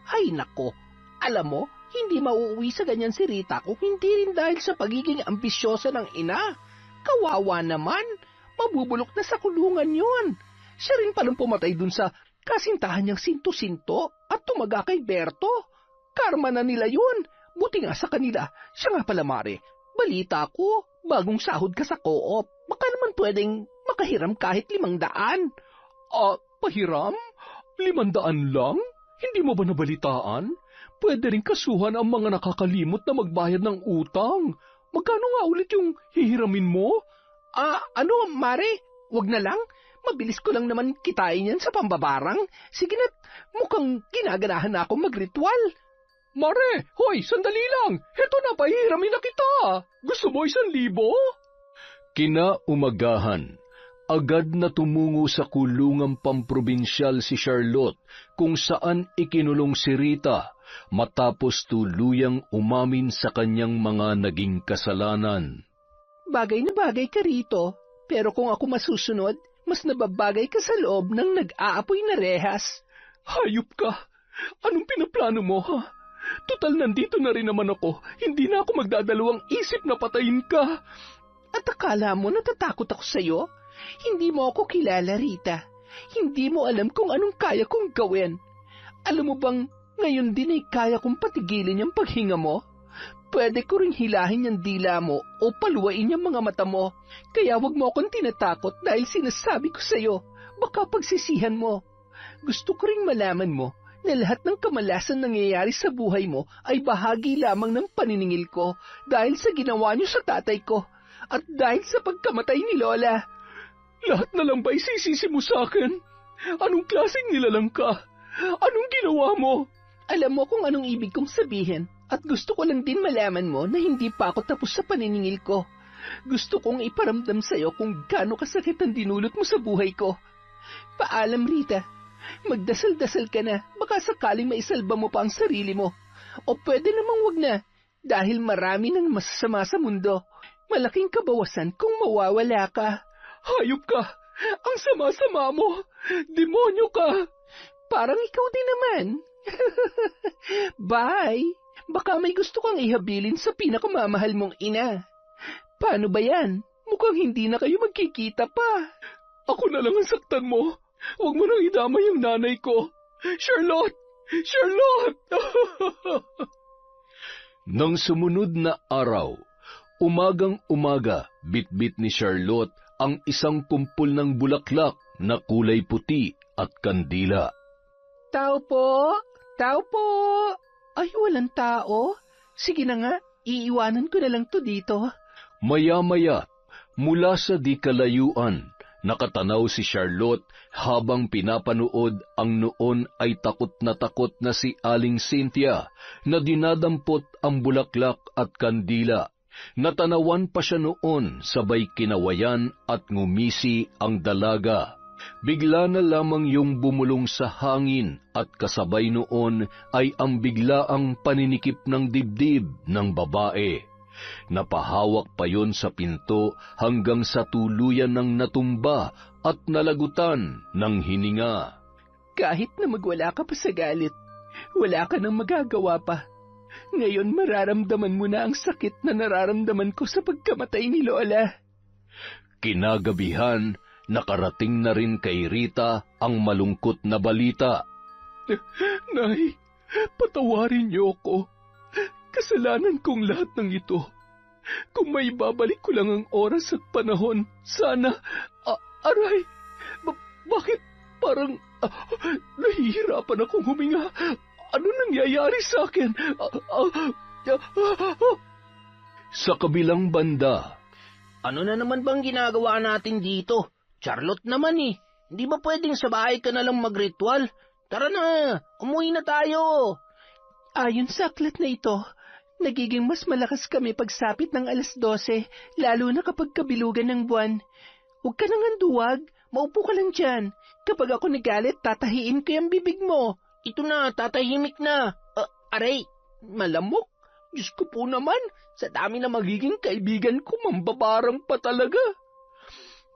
Ay nako, alam mo, hindi mauuwi sa ganyan si Rita kung hindi rin dahil sa pagiging ambisyosa ng ina. Kawawa naman, mabubulok na sa kulungan yun. Siya rin palang pumatay dun sa kasintahan niyang sinto-sinto at tumaga kay Berto. Karma na nila yun. Buti nga sa kanila. Siya nga pala, Mare. Balita ko, bagong sahod ka sa co-op. Baka naman pwedeng makahiram kahit 500. Pahiram? 500 lang? Hindi mo ba nabalitaan? Pwede rin kasuhan ang mga nakakalimot na magbayad ng utang. Magkano nga ulit yung hihiramin mo? Mare? Wag na lang. Mabilis ko lang naman kitain yan sa pambabarang. Sige na't mukhang ginaganahan na akong magritual. Mare, hoy, sandali lang. Heto na, pahihiramin na kita. Gusto mo 1,000? Kinaumagahan, agad na tumungo sa kulungang pamprobinsyal si Charlotte kung saan ikinulong si Rita matapos tuluyang umamin sa kanyang mga naging kasalanan. Bagay na bagay ka rito, pero kung ako masusunod, mas nababagay ka sa loob ng nag-aapoy na rehas. Hayop ka! Anong pinaplano mo, ha? Tutal, nandito na rin naman ako. Hindi na ako magdadalawang isip na patayin ka. At akala mo natatakot ako sa'yo? Hindi mo ako kilala, Rita. Hindi mo alam kung anong kaya kong gawin. Alam mo bang ngayon din ay kaya kong patigilin yung paghinga mo? Pwede ko ring hilahin yung dila mo o paluwain yung mga mata mo. Kaya wag mo akong tinatakot dahil sinasabi ko sa'yo, baka pagsisihan mo. Gusto ko ring malaman mo na lahat ng kamalasan nangyayari sa buhay mo ay bahagi lamang ng paniningil ko dahil sa ginawa niyo sa tatay ko at dahil sa pagkamatay ni Lola. Lahat na lang ba isisisi mo sa akin? Anong klaseng nilalang ka? Anong ginawa mo? Alam mo kung anong ibig kong sabihin at gusto ko lang din malaman mo na hindi pa ako tapos sa paniningil ko. Gusto kong iparamdam sa'yo kung gaano kasakit ang dinulot mo sa buhay ko. Paalam, Rita. Magdasal-dasal ka na, baka sakaling maisalba mo pa ang sarili mo. O pwede namang wag na, dahil marami ng masasama sa mundo. Malaking kabawasan kung mawawala ka. Hayop ka! Ang sama-sama mo! Demonyo ka! Parang ikaw din naman. Bye! Baka may gusto kang ihabilin sa pinakamamahal mong ina. Paano ba yan? Mukhang hindi na kayo magkikita pa. Ako na lang ang saktan mo. Huwag mo nang idamay ang nanay ko. Charlotte! Charlotte! Nang sumunod na araw, umagang-umaga, bitbit ni Charlotte ang isang kumpol ng bulaklak na kulay puti at kandila. Tao po! Tao po! Ay, walang tao. Sige na nga, iiwanan ko na lang to dito. Maya-maya, mula sa di kalayuan, nakatanaw si Charlotte habang pinapanood ang noon ay takot na si Aling Cynthia na dinadampot ang bulaklak at kandila. Natanawan pa siya noon sabay kinawayan at ngumisi ang dalaga. Bigla na lamang yung bumulong sa hangin at kasabay noon ay ang biglaang paninikip ng dibdib ng babae. Napahawak pa yon sa pinto hanggang sa tuluyan ng natumba at nalagutan ng hininga. Kahit na magwala ka pa sa galit, wala ka nang magagawa pa. Ngayon mararamdaman mo na ang sakit na nararamdaman ko sa pagkamatay ni Lola. Kinagabihan, nakarating na rin kay Rita ang malungkot na balita. Nay, patawarin niyo ako. Kasalanan kong lahat ng ito. Kung may babalik ko lang ang oras at panahon, sana... aray! Bakit parang... nahihirapan akong huminga? Ano nangyayari sa akin? Sa kabilang banda... Ano na naman bang ginagawa natin dito? Charlotte naman eh. Hindi ba pwedeng sa bahay ka na lang magritual? Tara na, umuwi na tayo. Ayon sa aklat na ito, nagiging mas malakas kami pagsapit ng 12:00, lalo na kapag kabilugan ng buwan. Huwag ka nang anduwag, maupo ka lang dyan. Kapag ako nagalit, tatahiin ko yung bibig mo. Ito na, tatahimik na. Aray, Malamok. Diyos ko po naman, sa dami na magiging kaibigan ko, mambabarang pa talaga.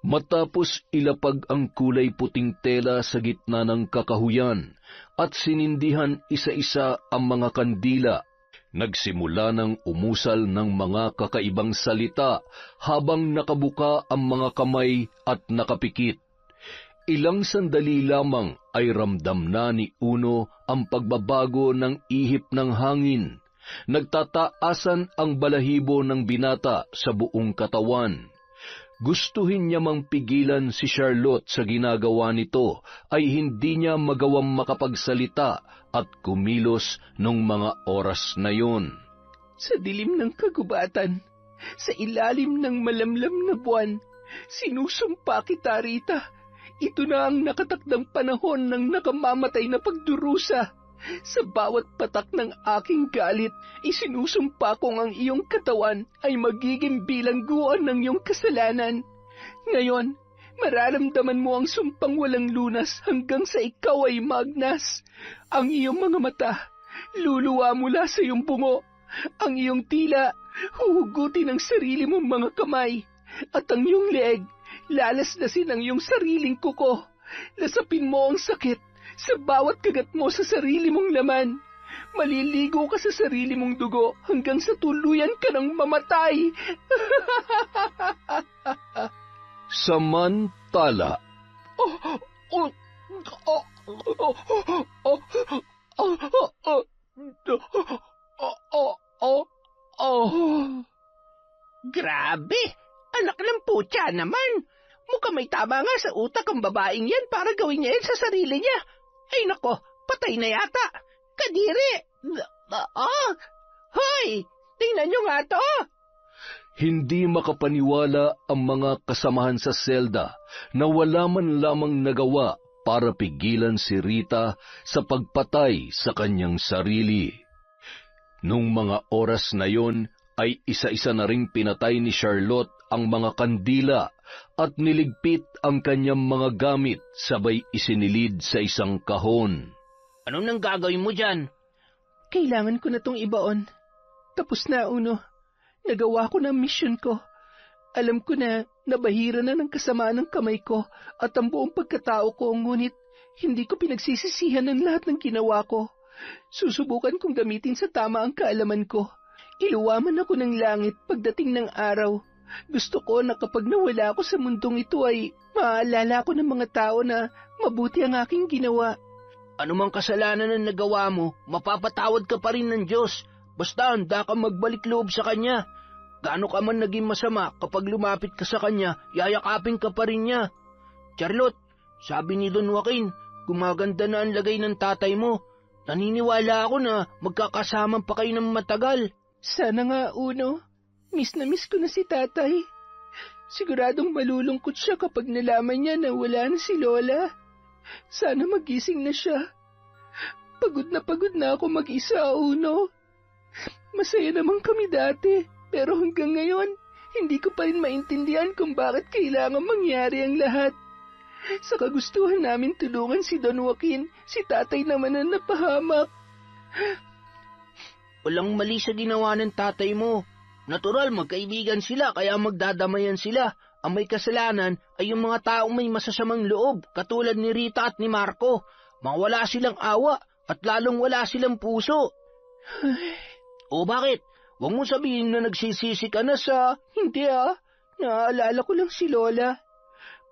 Matapos ilapag ang kulay puting tela sa gitna ng kakahuyan at sinindihan isa-isa ang mga kandila, nagsimula ng umusal ng mga kakaibang salita habang nakabuka ang mga kamay at nakapikit. Ilang sandali lamang ay ramdam na ni Uno ang pagbabago ng ihip ng hangin. Nagtataasan ang balahibo ng binata sa buong katawan. Gustuhin niya mang pigilan si Charlotte sa ginagawa nito, ay hindi niya magawang makapagsalita at kumilos nung mga oras na yun. Sa dilim ng kagubatan, sa ilalim ng malamlam na buwan, sinusumpa kita, Rita. Ito na ang nakatakdang panahon ng nakamamatay na pagdurusa. Sa bawat patak ng aking galit, isinusumpa kong ang iyong katawan ay magiging bilangguan ng iyong kasalanan. Ngayon, mararamdaman mo ang sumpang walang lunas hanggang sa ikaw ay magnas. Ang iyong mga mata, luluwa mula sa iyong bungo. Ang iyong tila, huhugutin ang sarili mong mga kamay. At ang iyong leeg, lalaslasin ang iyong sariling kuko. Lasapin mo ang sakit sa bawat kagat mo sa sarili mong laman. Maliligo ka sa sarili mong dugo hanggang sa tuluyan ka ng mamatay. Samantala, Grabe! Anak ng putya naman! Mukhang may tama nga sa utak ang babaeng yan para gawin niya yan sa sarili niya. Ay nako, patay na yata. Kadiri! Hoy! Tingnan niyo nga to! hindi makapaniwala ang mga kasamahan sa selda na wala man lamang nagawa para pigilan si Rita sa pagpatay sa kanyang sarili. Nung mga oras na yon ay isa-isa na ring pinatay ni Charlotte ang mga kandila at niligpit ang kanyang mga gamit sabay isinilid sa isang kahon. Anong nang gagawin mo dyan? Kailangan ko na tong ibaon. Tapos na, Uno. Nagawa ko na ang mission ko. Alam ko na nabahira na ng kasama ng kamay ko at ang buong pagkatao ko, ngunit hindi ko pinagsisisihan ang lahat ng ginawa ko. Susubukan kong gamitin sa tama ang kaalaman ko. Iluwaman ako ng langit pagdating ng araw. Gusto ko na kapag nawala ako sa mundong ito ay maaalala ko ng mga tao na mabuti ang aking ginawa. Ano mang kasalanan na nagawa mo, mapapatawad ka pa rin ng Diyos. Basta handa ka magbalik loob sa Kanya. Gaano ka man naging masama, kapag lumapit ka sa Kanya, yayakapin ka pa rin niya. Charlotte, sabi ni Don Joaquin, gumaganda na ang lagay ng tatay mo. Naniniwala ako na magkakasama pa kayo ng matagal. Sana nga, Uno. Miss na miss ko na si tatay. Siguradong malulungkot siya kapag nalaman niya na wala na si Lola. Sana magising na siya. Pagod na ako mag-isa, Uno. Masaya naman kami dati, pero hanggang ngayon, hindi ko pa rin maintindihan kung bakit kailangan mangyari ang lahat. Sa kagustuhan namin tulungan si Don Joaquin, si tatay naman ang napahamak. Walang mali sa ginawa ng tatay mo. Natural, magkaibigan sila, kaya magdadamayan sila. Ang may kasalanan ay yung mga taong may masasamang loob, katulad ni Rita at ni Marco. Mawala silang awa at lalong wala silang puso. O bakit? Huwag mo sabihin na nagsisisi ka na sa... Hindi naaalala ko lang si Lola.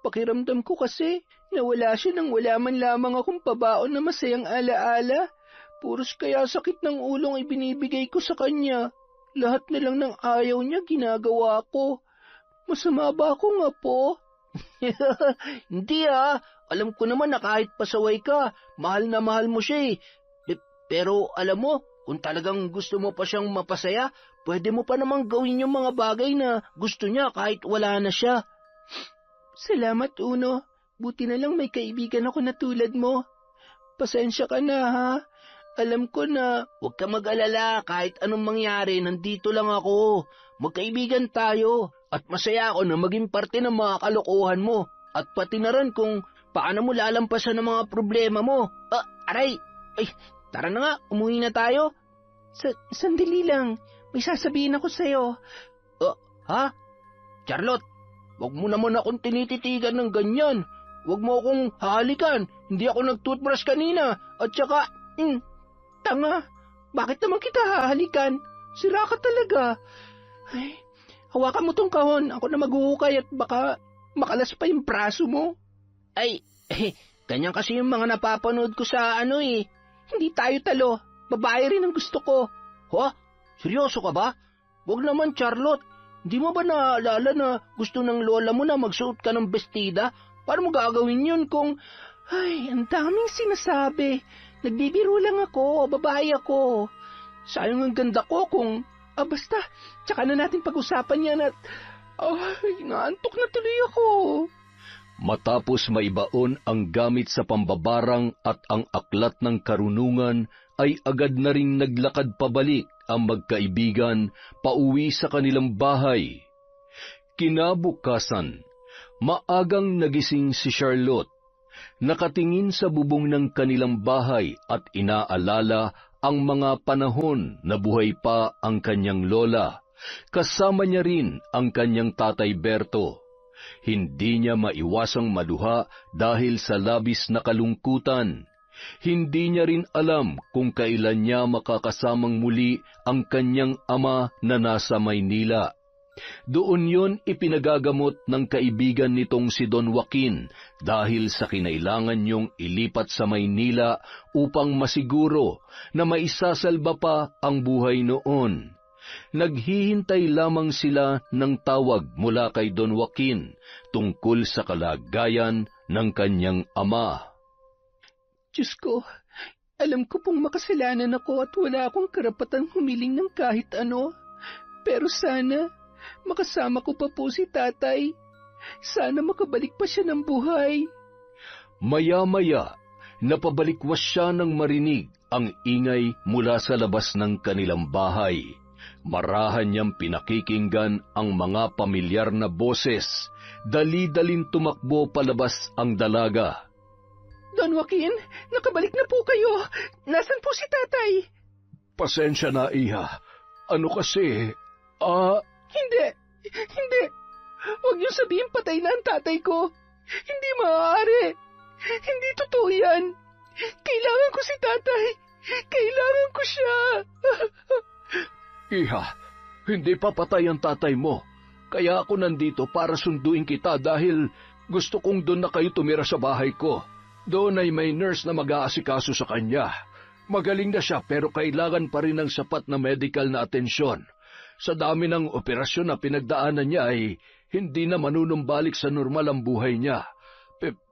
Pakiramdam ko kasi nawala siya nang wala man lamang akong pabaon na masayang alaala. Puros kaya sakit ng ulong ibinibigay ko sa kanya. Lahat na lang ng ayaw niya ginagawa ko. Masama ba ako nga po? Hindi alam ko naman na kahit pasaway ka, mahal na mahal mo siya eh. Pero alam mo, kung talagang gusto mo pa siyang mapasaya, pwede mo pa namang gawin yung mga bagay na gusto niya kahit wala na siya. Salamat, Uno. Buti na lang may kaibigan ako na tulad mo. Pasensya ka na, ha? Alam ko na... Huwag ka mag-alala, kahit anong mangyari, nandito lang ako. Magkaibigan tayo, at masaya ako na maging parte ng mga kalokohan mo, at pati na rin kung paano mo lalampasan ang mga problema mo. Aray! Ay, tara na nga, umuwi na tayo. Sandali lang, may sasabihin ako sa'yo. Ha? Charlotte, wag mo naman akong tinititigan ng ganyan. Wag mo akong hahalikan. Hindi ako nag-toothbrush kanina. At saka, tanga, bakit naman kita hahalikan? Sira ka talaga. Ay, hawakan mo tong kahon. Ako na maghuhukay at baka makalas pa yung braso mo. Ay, ganyan kasi yung mga napapanood ko sa Hindi tayo talo. Babae rin ang gusto ko. Seryoso ka ba? Huwag naman, Charlotte. Hindi mo ba naalala na gusto ng lola mo na magsuot ka ng bestida? Paano mo gagawin yun kung... Ay, ang daming sinasabi. Nagbibiro lang ako, babae ako. Sayang ang ganda ko kung... basta, tsaka na natin pag-usapan yan at... Ay, naantok na tuloy ako. Matapos maibaon ang gamit sa pambabarang at ang aklat ng karunungan, ay agad na ring naglakad pabalik ang magkaibigan pauwi sa kanilang bahay. Kinabukasan, maagang nagising si Charlotte. Nakatingin sa bubong ng kanilang bahay at inaalala ang mga panahon na buhay pa ang kanyang lola. Kasama niya rin ang kanyang tatay Berto. Hindi niya maiwasang maluha dahil sa labis na kalungkutan. Hindi niya rin alam kung kailan niya makakasamang muli ang kanyang ama na nasa Maynila. Doon yon ipinagagamot ng kaibigan nitong si Don Joaquin dahil sa kinailangan niyong ilipat sa Maynila upang masiguro na maisasalba pa ang buhay noon. Naghihintay lamang sila ng tawag mula kay Don Joaquin tungkol sa kalagayan ng kanyang ama. Diyos ko, alam ko pong makasalanan ako at wala akong karapatang humiling ng kahit ano. Pero sana, makasama ko pa po si tatay. Sana makabalik pa siya ng buhay. Maya-maya, napabalikwas siya nang marinig ang ingay mula sa labas ng kanilang bahay. Marahan niyang pinakikinggan ang mga pamilyar na boses. Dali-dalin tumakbo palabas ang dalaga. Don Joaquin, nakabalik na po kayo. Nasaan po si tatay? Pasensya na, Iha. Ano kasi, Hindi. Huwag niyo sabihin patay na ang tatay ko. Hindi maaari. Hindi totoo yan. Kailangan ko si tatay. Kailangan ko siya. Iha, hindi pa patay ang tatay mo. Kaya ako nandito para sunduin kita dahil gusto kong doon na kayo tumira sa bahay ko. Doon ay may nurse na mag-aasikaso sa kanya. Magaling na siya pero kailangan pa rin ng sapat na medical na atensyon. Sa dami ng operasyon na pinagdaanan niya ay hindi na manunumbalik sa normal ang buhay niya.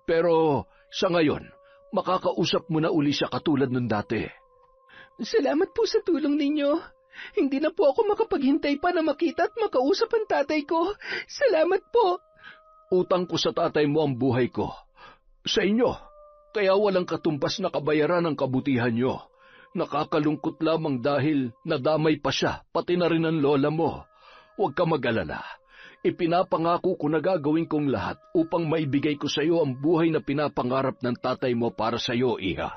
Pero sa ngayon, makakausap mo na uli siya katulad nun dati. Salamat po sa tulong ninyo. Hindi na po ako makapaghintay pa na makita at makausap ang tatay ko. Salamat po. Utang ko sa tatay mo ang buhay ko. Sa inyo, kaya walang katumbas na kabayaran ang kabutihan niyo. Nakakalungkot lamang dahil nadamay pa siya, pati na rin ang lola mo. Huwag ka mag-alala. Ipinapangako ko na gagawin kong lahat upang maibigay ko sa iyo ang buhay na pinapangarap ng tatay mo para sa iyo, Iha.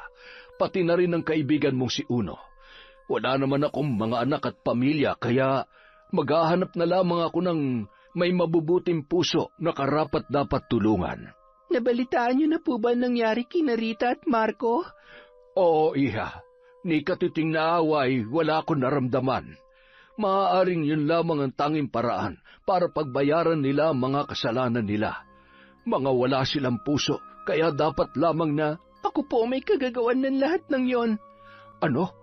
Pati na rin ang kaibigan mong si Uno. Wala naman akong mga anak at pamilya, kaya maghahanap na lamang ako ng may mabubuting puso na karapat dapat tulungan. Nabalitaan niyo na po ba nangyari kina Rita at Marco? Oo, Iha. Ni katiting na away, wala akong naramdaman. Maaaring yun lamang ang tanging paraan para pagbayaran nila ang mga kasalanan nila. Mga wala silang puso, kaya dapat lamang na... Ako po may kagagawan ng lahat ng yon. Ano?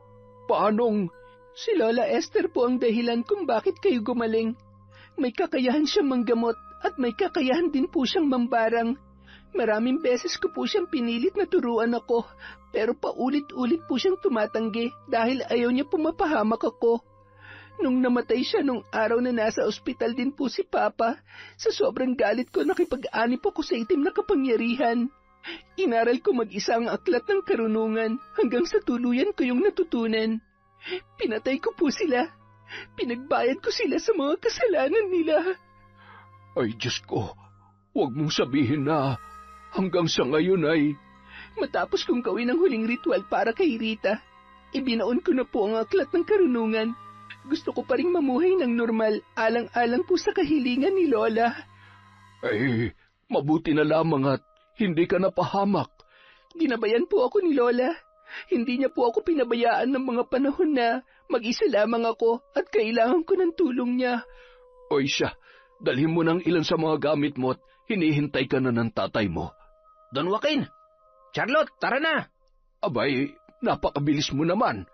Paanong... Si Lola Esther po ang dahilan kung bakit kayo gumaling. May kakayahan siyang manggamot at may kakayahan din po siyang mambarang. Maraming beses ko po siyang pinilit na turuan ako, pero paulit-ulit po siyang tumatanggi dahil ayaw niya pumapahamak ako. Nung namatay siya nung araw na nasa ospital din po si Papa, sa sobrang galit ko nakipag-anip ako sa itim na kapangyarihan. Inaral ko mag-isa ang aklat ng karunungan hanggang sa tuluyan ko yung natutunan. Pinatay ko po sila. Pinagbayad ko sila sa mga kasalanan nila. Ay, Diyos ko, huwag mong sabihin na hanggang sa ngayon ay... Matapos kong gawin ang huling ritual para kay Rita, ibinaon ko na po ang aklat ng karunungan. Gusto ko pa rin mamuhay ng normal, alang-alang po sa kahilingan ni Lola. Ay, mabuti na lamang at hindi ka napahamak. Ginabayan po ako ni Lola. Hindi niya po ako pinabayaan ng mga panahon na mag-isa lamang ako at kailangan ko ng tulong niya. Oy siya, dalhin mo ng ilan sa mga gamit mo at hinihintay ka na ng tatay mo. Don Joaquin! Charlotte, tara na! Abay, napakabilis mo naman.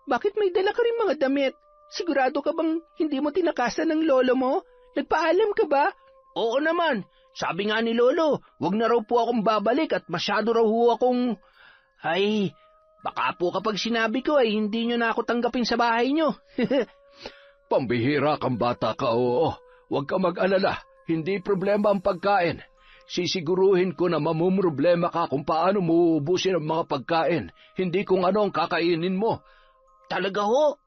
Bakit may dala ka rin mga damit? Sigurado ka bang hindi mo tinakasan ng lolo mo? Nagpaalam ka ba? Oo naman. Sabi nga ni Lolo, wag na raw po akong babalik at masyado raw ho akong... Ay, baka po kapag sinabi ko ay hindi nyo na ako tanggapin sa bahay nyo. Pambihira kang bata ka, oo. Huwag ka mag-alala. Hindi problema ang pagkain. Sisiguruhin ko na mamumroblema ka kung paano mo uubusin ang mga pagkain. Hindi kung ano ang kakainin mo. Talaga ho?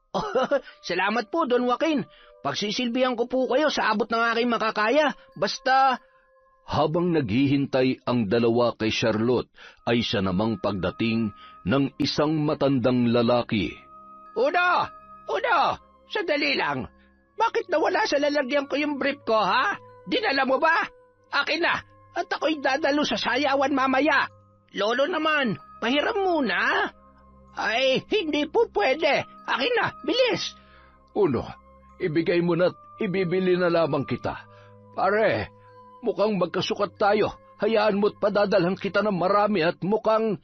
Salamat po, Don Joaquin. Pagsisilbihan ko po kayo sa abot ng aking makakaya. Basta... Habang naghihintay ang dalawa kay Charlotte, ay siya namang pagdating ng isang matandang lalaki. Uno! Sandali lang. Bakit nawala sa lalagyan ko yung brief ko, ha? Dinala mo ba? Akin na, at ako'y dadalo sa sayawan mamaya. Lolo naman, pahiram muna. Ay, hindi po pwede. Akin na, bilis. Uno, ibigay mo na't ibibili na lamang kita. Pare, mukhang magkasukat tayo. Hayaan mo't padadalhan kita ng marami at mukhang...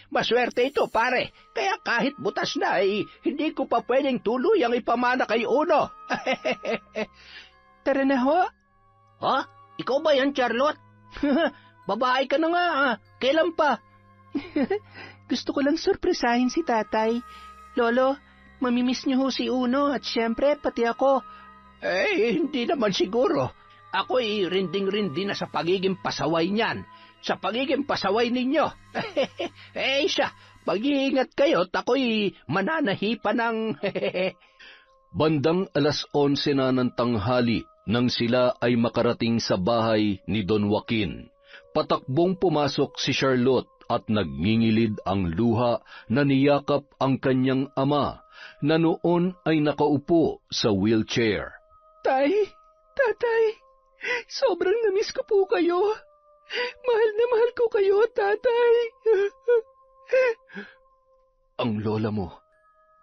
Maswerte ito, pare. Kaya kahit butas na, hindi ko pa pwedeng tuluyang ipamana kay Uno. Tara na ho. Ha? Ikaw ba yan, Charlotte? Babae ka na nga, Kailan pa? Gusto ko lang sorpresahin si tatay. Lolo, mamimiss niyo ho si Uno at syempre pati ako. Hindi naman siguro. Ako'y rinding-rindi na sa pagiging pasaway niyan. Sa pagiging pasaway ninyo. Siya, mag-iingat kayo at ako'y mananahipan ng... Bandang 11:00 na ng tanghali nang sila ay makarating sa bahay ni Don Joaquin. Patakbong pumasok si Charlotte at nagngingilid ang luha na niyakap ang kanyang ama na noon ay nakaupo sa wheelchair. Tatay, sobrang namiss ko po kayo. Mahal na mahal ko kayo, tatay. Ang lola mo,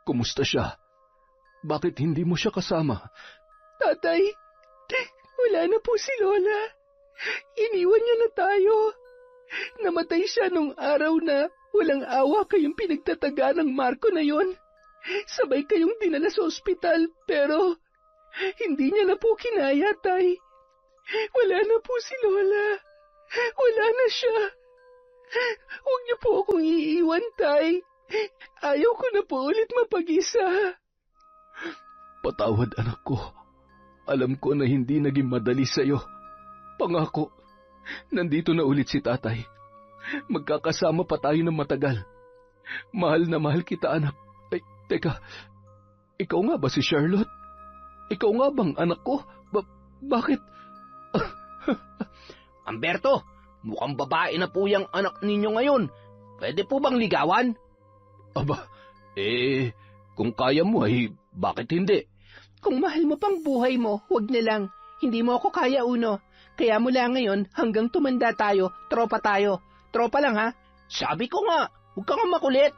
kumusta siya? Bakit hindi mo siya kasama? Tatay, wala na po si Lola. Iniwan niya na tayo. Namatay siya nung araw na walang awa kayong pinagtataga ng Marco na yon. Sabay kayong dinala sa ospital, pero hindi niya na po kinaya, tay. Wala na po si Lola. Wala na siya. Huwag niyo po akong iiwan, tay. Ayaw ko na po ulit mapag-isa. Patawad, anak ko. Alam ko na hindi naging madali sa'yo. Pangako, nandito na ulit si tatay. Magkakasama pa tayo ng matagal. Mahal na mahal kita, anak. Ay, teka, ikaw nga ba si Charlotte? Ikaw nga bang anak ko? Bakit? Humberto, mukhang babae na po yung anak ninyo ngayon. Pwede po bang ligawan? Aba, kung kaya mo ay bakit hindi? Kung mahal mo pang buhay mo, huwag na lang. Hindi mo ako kaya, Uno. Kaya mula ngayon, hanggang tumanda tayo, tropa tayo. Tropa lang, ha? Sabi ko nga, huwag ka nga makulit.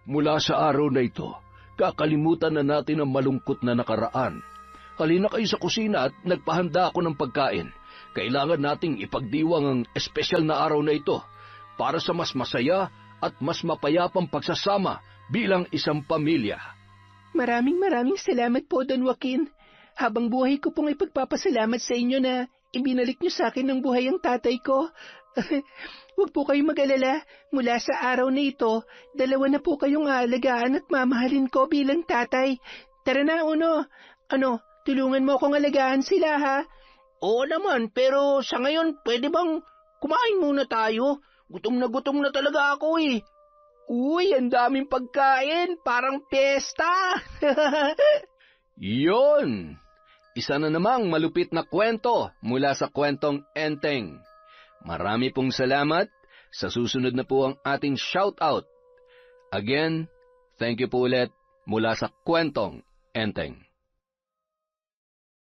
Mula sa araw na ito, kakalimutan na natin ang malungkot na nakaraan. Halina kayo sa kusina at nagpahanda ako ng pagkain. Kailangan nating ipagdiwang ang espesyal na araw na ito para sa mas masaya at mas mapayapang pagsasama bilang isang pamilya. Maraming salamat po, Don Joaquin. Habang buhay ko pong ipagpapasalamat sa inyo na ibinalik niyo sa akin ng buhay ang tatay ko. Huwag po kayong mag-alala. Mula sa araw na ito, dalawa na po kayong aalagaan at mamahalin ko bilang tatay. Tara na, Uno. Tulungan mo akong alagaan sila, ha? Oo naman, pero sa ngayon, pwede bang kumain muna tayo? Gutom na talaga ako, Uy, ang daming pagkain, parang pesta. Yon! Isa na namang malupit na kwento mula sa kwentong Enteng. Marami pong salamat. Sa susunod na po ang ating shoutout. Again, thank you po ulit mula sa kwentong Enteng.